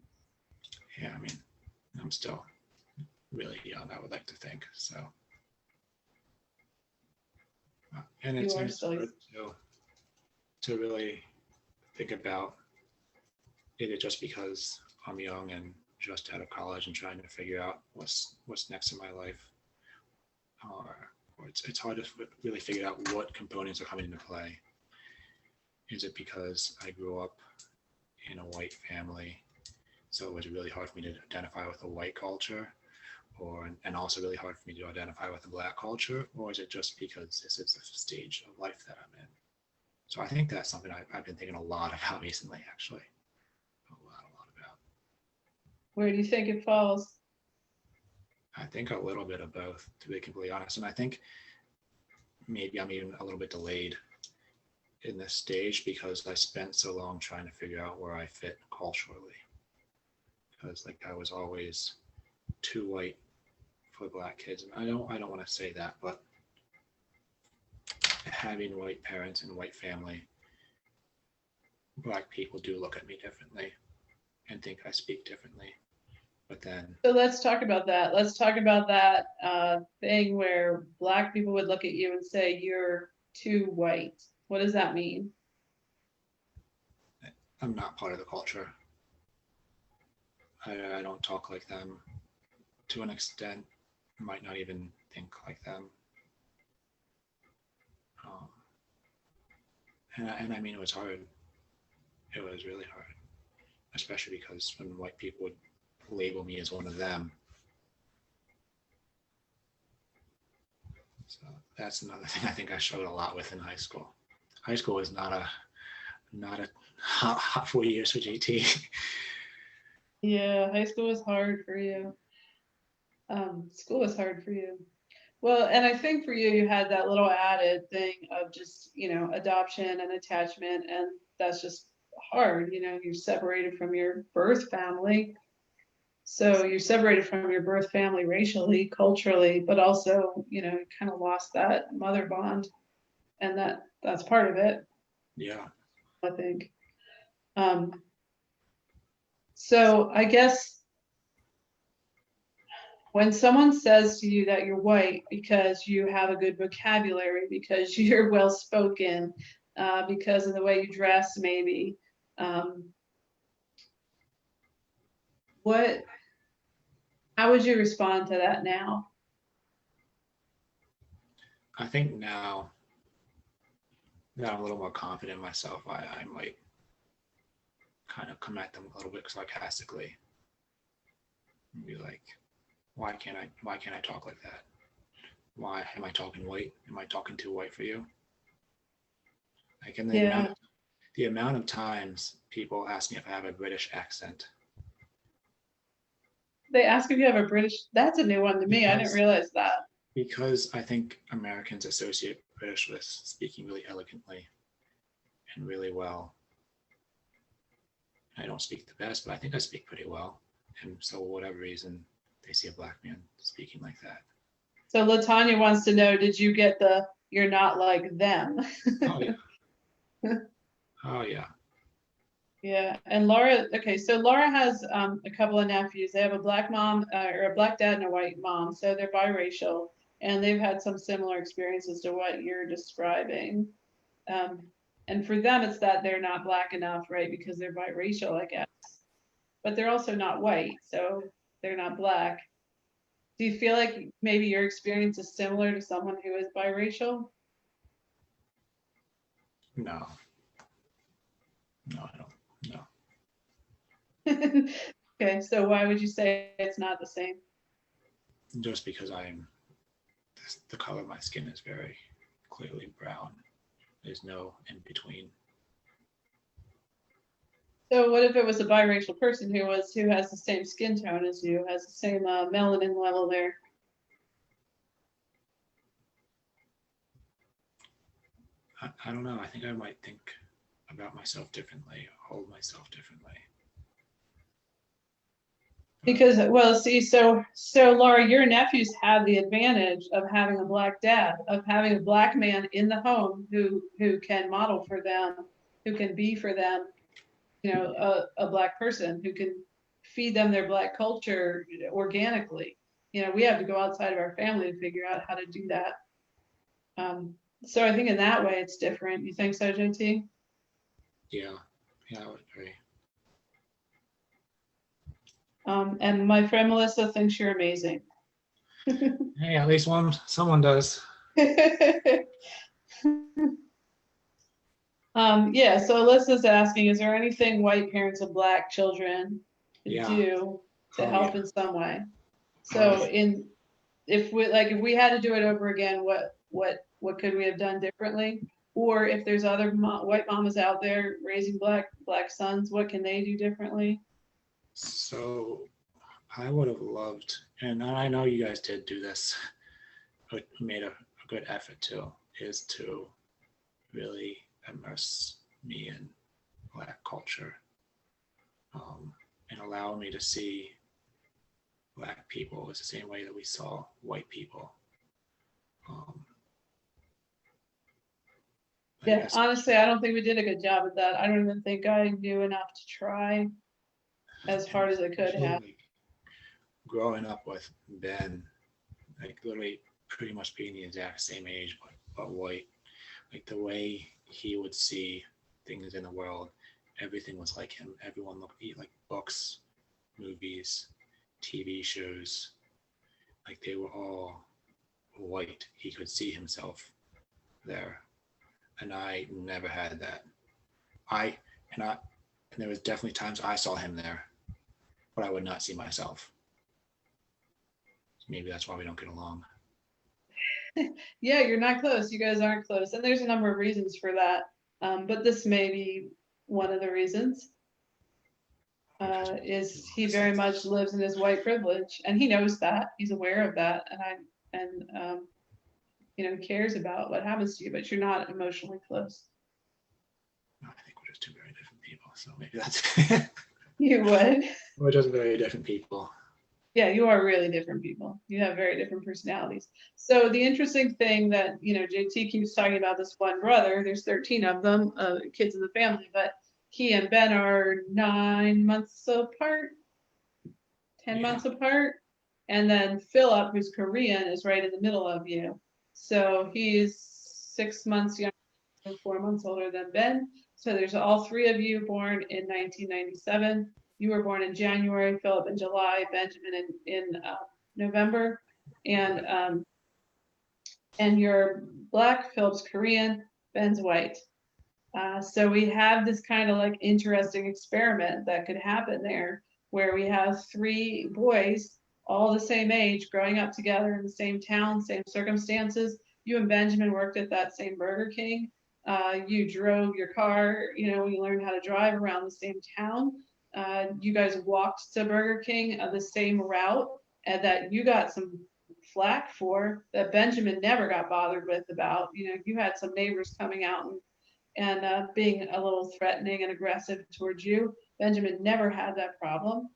Yeah, I mean, I'm still really young, I would like to think. So, and it's nice to really think about it just because I'm young and just out of college and trying to figure out what's next in my life. Or it's hard to really figure out what components are coming into play. Is it because I grew up in a white family, so it was really hard for me to identify with the white culture, and also really hard for me to identify with the Black culture, or is it just because this is the stage of life that I'm in? So I think that's something I've been thinking a lot about recently, actually. A lot about. Where do you think it falls? I think a little bit of both, to be completely honest. And I think maybe I'm even a little bit delayed in this stage because I spent so long trying to figure out where I fit culturally. Because like I was always too white for Black kids. And I don't want to say that, but having white parents and white family, Black people do look at me differently and think I speak differently. But then, so let's talk about that. Let's talk about that thing where Black people would look at you and say you're too white. What does that mean? I'm not part of the culture. I don't talk like them. To an extent, I might not even think like them. And I mean, it was hard. It was really hard, especially because when white people would label me as one of them. So that's another thing I think I struggled a lot with in high school. High school was not a hot 4 years for JT. Yeah, high school was hard for you. School was hard for you. Well, and I think for you, you had that little added thing of just, adoption and attachment, and that's just hard. You're separated from your birth family. So you're separated from your birth family racially, culturally, but also, you kind of lost that mother bond, and that's part of it. Yeah. I think. So I guess when someone says to you that you're white because you have a good vocabulary, because you're well spoken, because of the way you dress, maybe, how would you respond to that now? I think now that I'm a little more confident in myself, I might kind of come at them a little bit sarcastically and be like, why can't I talk like that? Why am I talking white? Am I talking too white for you? Like, and the amount of times people ask me if I have a British accent. They ask if you have a British, that's a new one to me. I didn't realize that. Because I think Americans associate British with speaking really elegantly and really well. I don't speak the best, but I think I speak pretty well. And so for whatever reason, they see a Black man speaking like that. So LaTanya wants to know, did you get you're not like them? Oh yeah, Oh yeah. Yeah, and Laura, okay, so Laura has a couple of nephews. They have a black mom or a black dad and a white mom, so they're biracial, and they've had some similar experiences to what you're describing. Um, and for them, it's that they're not black enough, right? Because they're biracial, I guess. But they're also not white, so they're not black. Do you feel like maybe your experience is similar to someone who is biracial? No. No, I don't. No. Okay, so why would you say it's not the same? Just because the color of my skin is very clearly brown. There's no in between. So what if it was a biracial person who has the same skin tone as you, has the same melanin level there? I don't know. I think I might think about myself differently, hold myself differently. Because, well, see, so Laura, your nephews have the advantage of having a black dad, of having a black man in the home who can model for them, who can be for them, you know, a black person who can feed them their black culture organically. You know, we have to go outside of our family to figure out how to do that. So I think in that way it's different. You think so, JT? Yeah, I would agree. And my friend Melissa thinks you're amazing. Hey, at least someone does. Yeah, so Alyssa's asking, is there anything white parents of black children could Yeah. do to Oh, help yeah. in some way? So if we had to do it over again, what could we have done differently? Or if there's other white mamas out there raising black sons, what can they do differently? So I would have loved, and I know you guys did do this, but made a good effort to, is to really immerse me in Black culture, and allow me to see Black people as the same way that we saw white people. Yeah, honestly, I don't think we did a good job at that. I don't even think I knew enough to try as hard as I could have. Like, growing up with Ben, like literally pretty much being the exact same age, but white, like the way he would see things in the world, everything was like him. Everyone looked like books, movies, TV shows, like they were all white. He could see himself there, and I never had that. I and I and there was definitely times I saw him there, but I would not see myself. Maybe that's why we don't get along. Yeah, you're not close. You guys aren't close. And there's a number of reasons for that. But this may be one of the reasons. Is he very much lives in his white privilege, and he knows that. He's aware of that, and you know, cares about what happens to you, but you're not emotionally close. No, I think we're just two very different people. So maybe that's You would. we're just very different people. Yeah, you are really different people. You have very different personalities. So the interesting thing that, you know, JT keeps talking about this one brother, there's 13 of them, kids in the family, but he and Ben are 9 months apart, 10 months apart. And then Philip, who's Korean, is right in the middle of you. So he's 6 months younger, 4 months older than Ben. So there's all three of you born in 1997. You were born in January, Philip in July, Benjamin in November, and you're black, Philip's Korean, Ben's white. So we have this kind of like interesting experiment that could happen there, where we have three boys, all the same age, growing up together in the same town, same circumstances. You and Benjamin worked at that same Burger King. You drove your car, you know, you learned how to drive around the same town. You guys walked to Burger King the same route, and that you got some flack for, that Benjamin never got bothered with about. You know, you had some neighbors coming out and being a little threatening and aggressive towards you. Benjamin never had that problem.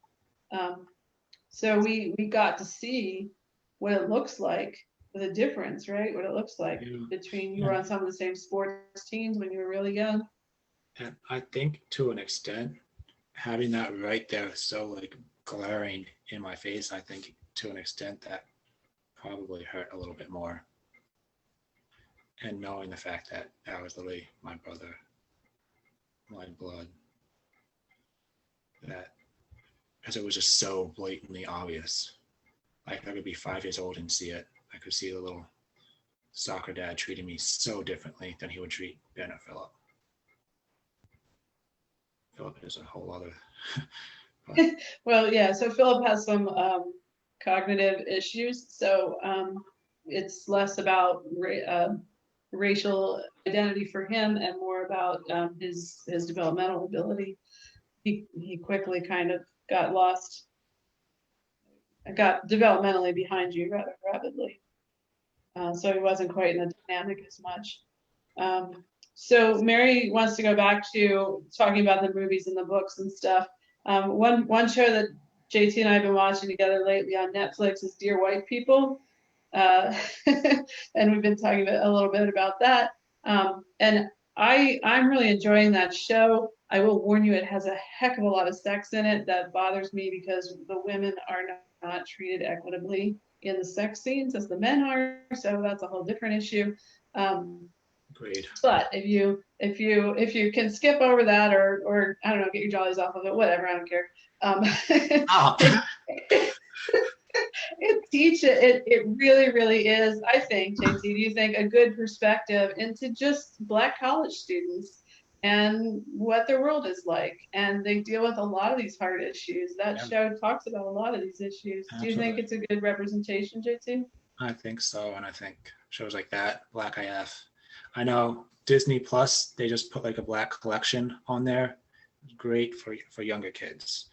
So we got to see what it looks like, the difference, right? What it looks like between, you were on some of the same sports teams when you were really young. And I think to an extent, having that right there so like glaring in my face, I think to an extent that probably hurt a little bit more. And knowing the fact that that was literally my brother, my blood, that because it was just so blatantly obvious. Like I could be 5 years old and see it. I could see the little soccer dad treating me so differently than he would treat Ben or Philip. Philip is a whole other. Well, yeah, so Philip has some cognitive issues, so it's less about racial identity for him and more about his developmental ability. He quickly kind of got lost, got developmentally behind you rather rapidly. So he wasn't quite in the dynamic as much. So Mary wants to go back to talking about the movies and the books and stuff. One show that JT and I have been watching together lately on Netflix is Dear White People. And we've been talking a little bit about that. And I'm really enjoying that show. I will warn you, it has a heck of a lot of sex in it that bothers me because the women are not treated equitably in the sex scenes as the men are. So that's a whole different issue. Agreed. But if you can skip over that or I don't know, get your jollies off of it, whatever, I don't care. It really is, I think, JT, do you think, a good perspective into just Black college students and what their world is like. And they deal with a lot of these hard issues. That show talks about a lot of these issues. Absolutely. Do you think it's a good representation, JT? I think so. And I think shows like that, Black IF. I know Disney Plus, they just put like a Black collection on there. It's great for younger kids.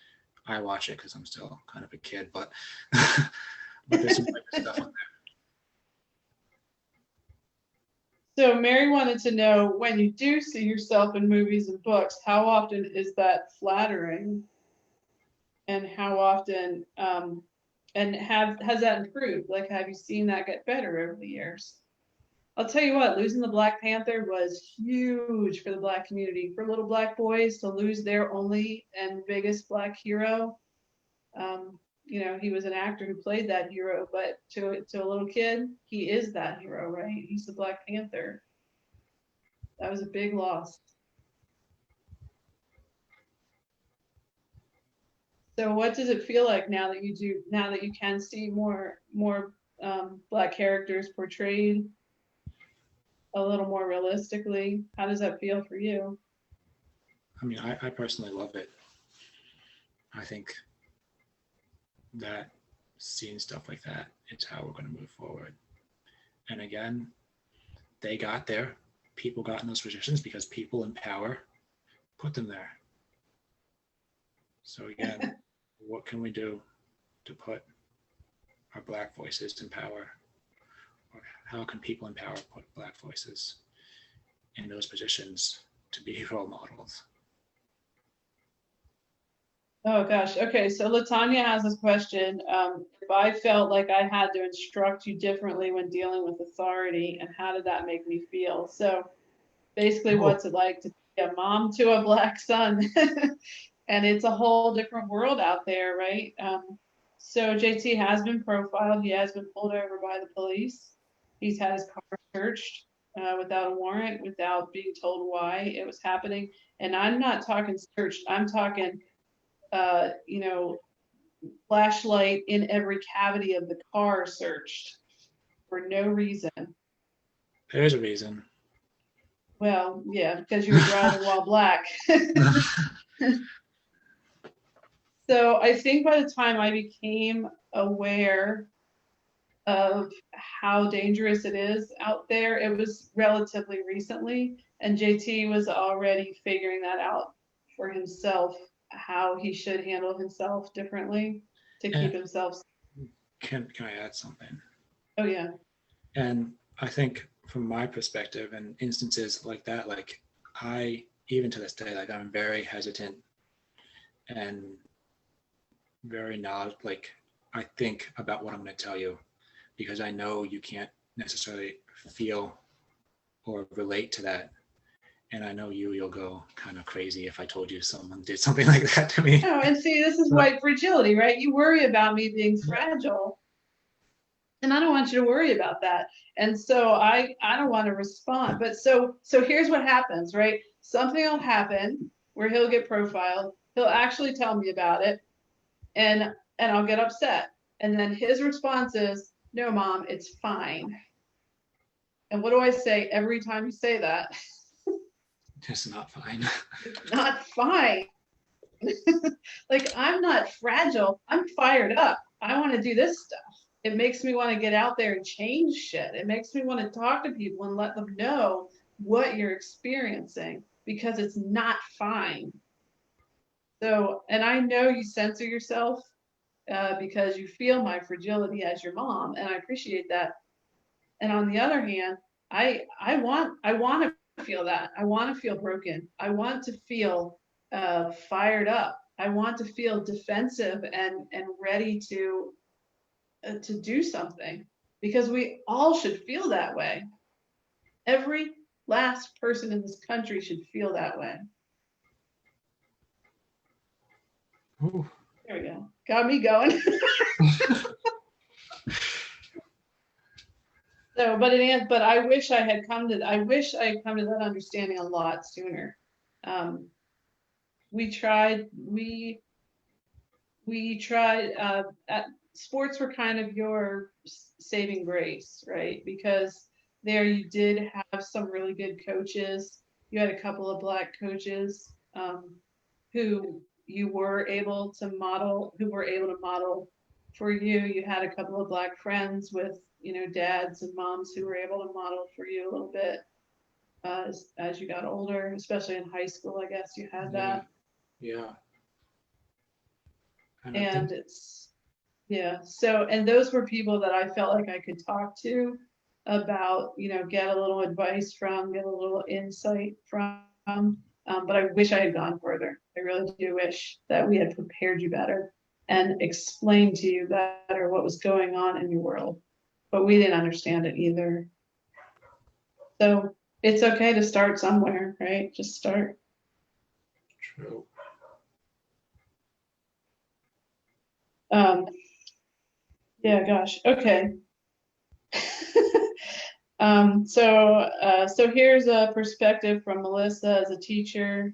I watch it because I'm still kind of a kid, but there's some good stuff on there. So Mary wanted to know, when you do see yourself in movies and books, how often is that flattering? And how often, and has that improved? Like, have you seen that get better over the years? I'll tell you what, losing the Black Panther was huge for the Black community. For little Black boys to lose their only and biggest Black hero. You know, he was an actor who played that hero, but to a little kid, he is that hero, right? He's the Black Panther. That was a big loss. So what does it feel like now that you can see more Black characters portrayed a little more realistically? How does that feel for you? I mean, I personally love it. I think that seeing stuff like that, it's how we're going to move forward. And again, they got there. People got in those positions because people in power put them there. So again, what can we do to put our Black voices in power? Or how can people in power put Black voices in those positions to be role models? Oh gosh. Okay. So Latanya has this question. If I felt like I had to instruct you differently when dealing with authority, and how did that make me feel? So basically, what's it like to be a mom to a Black son? And it's a whole different world out there, right? So JT has been profiled. He has been pulled over by the police. He's had his car searched without a warrant, without being told why it was happening. And I'm not talking searched. I'm talking flashlight in every cavity of the car searched for no reason. There's a reason. Well, yeah, because you were driving while Black. So I think by the time I became aware of how dangerous it is out there, it was relatively recently, and JT was already figuring that out for himself, how he should handle himself differently to keep himself. Can I add something? Oh yeah. And I think from my perspective and instances like that, like I, even to this day, like I'm very hesitant and very not, like I think about what I'm going to tell you, because I know you can't necessarily feel or relate to that. And I know you'll go kind of crazy if I told you someone did something like that to me. No, and see, this is white fragility, right? You worry about me being fragile, and I don't want you to worry about that. And so I don't want to respond. But so here's what happens, right? Something will happen where he'll get profiled. He'll actually tell me about it, and I'll get upset. And then his response is, "No, Mom, it's fine." And what do I say every time you say that? It's not fine. It's not fine. Like, I'm not fragile. I'm fired up. I want to do this stuff. It makes me want to get out there and change shit. It makes me want to talk to people and let them know what you're experiencing, because it's not fine. So, and I know you censor yourself because you feel my fragility as your mom, and I appreciate that. And on the other hand, I want to feel that. I want to feel broken. I want to feel fired up. I want to feel defensive and ready to do something, because we all should feel that way. Every last person in this country should feel that way. Ooh. There we go. Got me going. So, but I wish I had come to that understanding a lot sooner. We tried at sports were kind of your saving grace, right? Because there you did have some really good coaches. You had a couple of Black coaches who were able to model for you. You had a couple of Black friends with, dads and moms who were able to model for you a little bit as you got older, especially in high school. I guess you had that. Yeah. And so, and those were people that I felt like I could talk to about, get a little advice from, get a little insight from. But I wish I had gone further. I really do wish that we had prepared you better and explained to you better what was going on in your world. But we didn't understand it either. So it's okay to start somewhere, right? Just start. True. Yeah, gosh. Okay. So here's a perspective from Melissa as a teacher.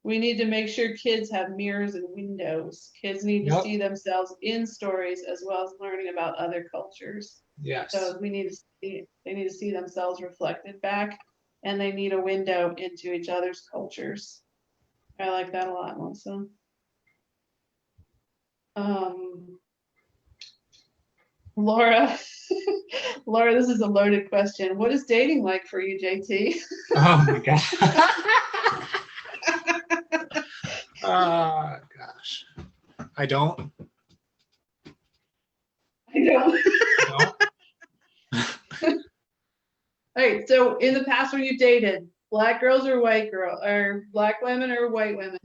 We need to make sure kids have mirrors and windows. Kids need to see themselves in stories as well as learning about other cultures. Yes. So they need to see themselves reflected back, and they need a window into each other's cultures. I like that a lot, Melissa. Laura, this is a loaded question. What is dating like for you, JT? Oh my God. Gosh. I don't. All right. So in the past, when you dated, Black girls or white girl, or Black women or white women?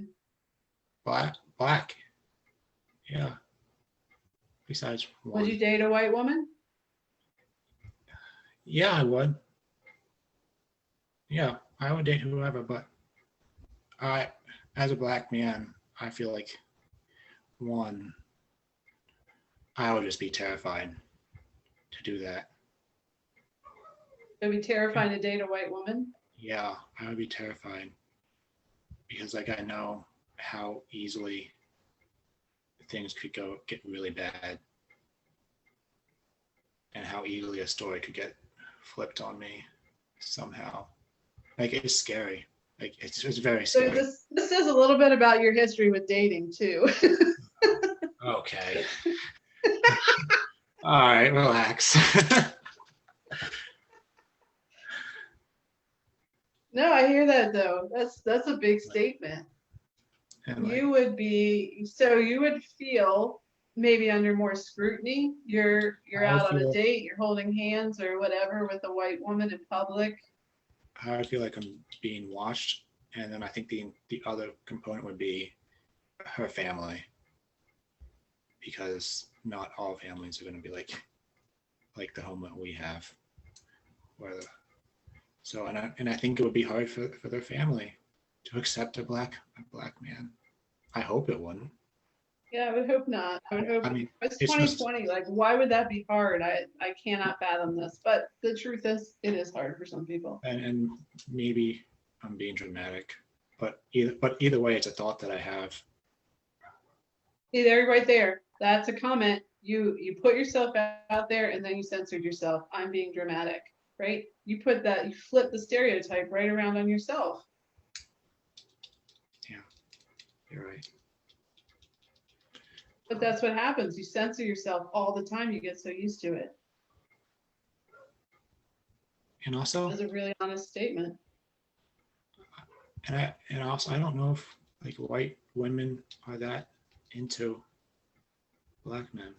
Black. Yeah. Besides one. Would you date a white woman? Yeah, I would. Yeah, I would date whoever, but as a Black man, I feel like one, I would just be terrified to do that. It would be terrifying to date a white woman? Yeah, I would be terrified because I know how easily things could get really bad and how easily a story could get flipped on me somehow. It's scary. It's very scary. So this says a little bit about your history with dating too. Okay. All right, relax. No, I hear that though. That's a big statement. You would feel maybe under more scrutiny. You're out on a date, you're holding hands or whatever with a white woman in public. I feel like I'm being watched, and then I think the other component would be her family, because not all families are going to be like the home that we have, So, and I think it would be hard for their family to accept a black man. I hope it wouldn't. Yeah, I would hope not. I would hope. I mean, It's it's just, 2020. Like, why would that be hard? I cannot fathom this. But the truth is, it is hard for some people. and maybe I'm being dramatic, but either way, it's a thought that I have. See, there, right there. That's a comment. You put yourself out there, and then you censored yourself. I'm being dramatic, right? You put that. You flip the stereotype right around on yourself. Yeah, you're right. But that's what happens. You censor yourself all the time. You get so used to it. And also, That's a really honest statement. and also, I don't know if like white women are that into black men.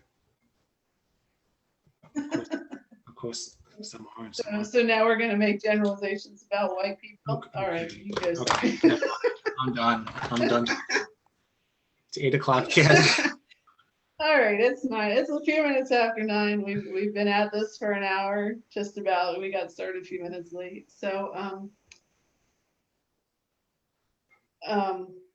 Of course, some are. And some aren't. So now we're going to make generalizations about white people. Okay. All right, you guys. Okay, I'm done. I'm done. It's 8 o'clock, kid. All right, it's 9. It's a few minutes after 9. We've been at this for an hour, just about. We got started a few minutes late. So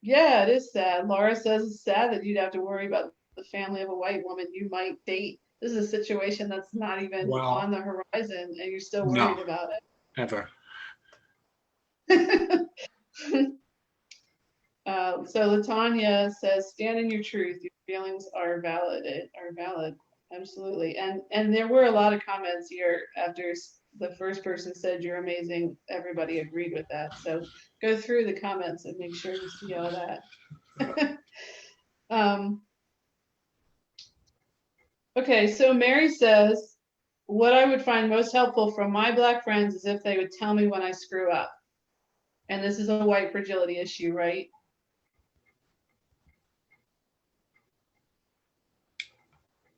yeah, it is sad. Laura says it's sad that you'd have to worry about the family of a white woman you might date. This is a situation that's not even on the horizon, and you're still worried about it. Ever. So Latanya says, stand in your truth. Your feelings are valid. Absolutely. And there were a lot of comments here after the first person said you're amazing. Everybody agreed with that. So go through the comments and make sure you see all that. Okay, so Mary says, what I would find most helpful from my black friends is if they would tell me when I screw up. And this is a white fragility issue, right?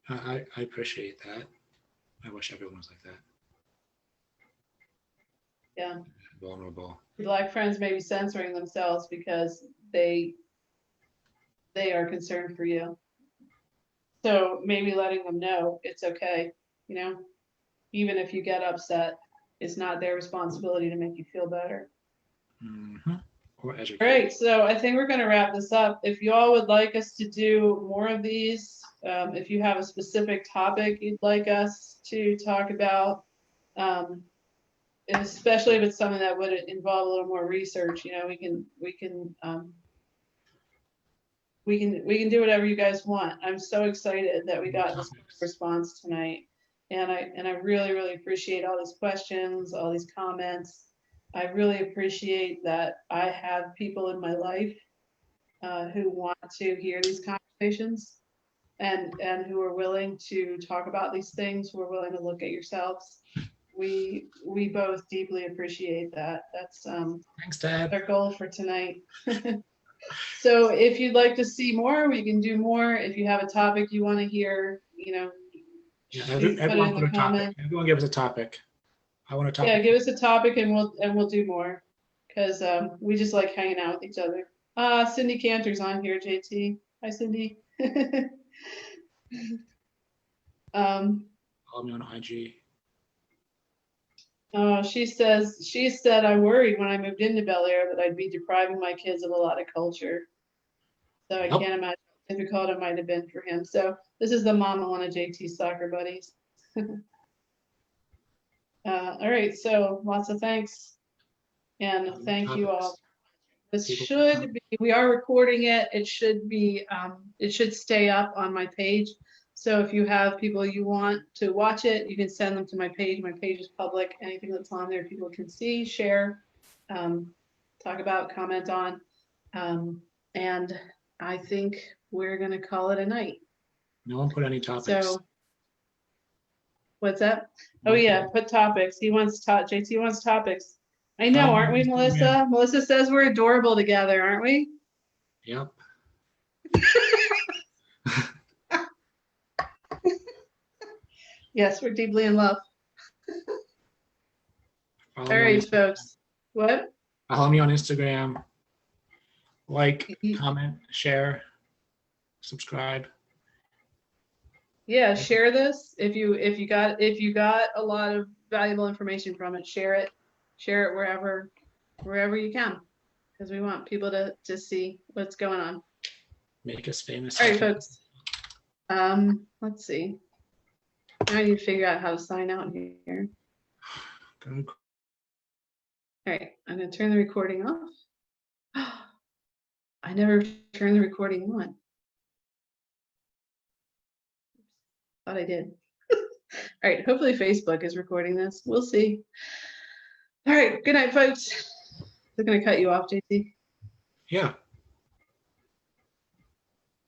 I appreciate that. I wish everyone was like that. Yeah. Vulnerable. Black friends may be censoring themselves because they are concerned for you. So maybe letting them know it's okay, you know, even if you get upset, it's not their responsibility to make you feel better. Mm-hmm. Or educate. All right, so I think we're going to wrap this up. If you all would like us to do more of these, if you have a specific topic you'd like us to talk about, especially if it's something that would involve a little more research, you know, we can do whatever you guys want. I'm so excited that we got this response tonight, and I really appreciate all these questions, all these comments. I really appreciate that I have people in my life who want to hear these conversations and who are willing to talk about these things, who are willing to look at yourselves. We both deeply appreciate that. That's Thanks, Dad. our goal for tonight. So if you'd like to see more, we can do more. If you have a topic you want to hear, you know, everyone put a topic. Everyone give us a topic. I want to talk. Yeah, give us a topic and we'll do more, because we just like hanging out with each other. Cindy Cantor's on here, JT. Hi, Cindy. Follow me on IG. Oh, she said I worried when I moved into Bel Air that I'd be depriving my kids of a lot of culture. So I can't imagine how difficult it might have been for him. So this is the mom of one of JT's soccer buddies. All right, so lots of thanks, and thank you all. This should be, we are recording it. It should be, it should stay up on my page. So if you have people you want to watch it, you can send them to my page. My page is public. Anything that's on there, people can see, share, talk about, comment on. And I think we're gonna call it a night. No one put any topics. So what's that? Oh yeah, put topics. He wants JT wants topics. I know, aren't we, Melissa? Yeah. Melissa says we're adorable together, aren't we? Yep. Yes, we're deeply in love. All right, folks. What? Follow me on Instagram. Like, comment, share, subscribe. Yeah, share this. If you got a lot of valuable information from it, share it. share it wherever you can, because we want people to see what's going on. Make us famous. All right, folks. Let's see. Now I need to figure out how to sign out here. Go. All right, I'm gonna turn the recording off. I never turned the recording on. Thought I did. All right, hopefully Facebook is recording this. We'll see. All right, good night, folks. I'm gonna cut you off, JT. Yeah.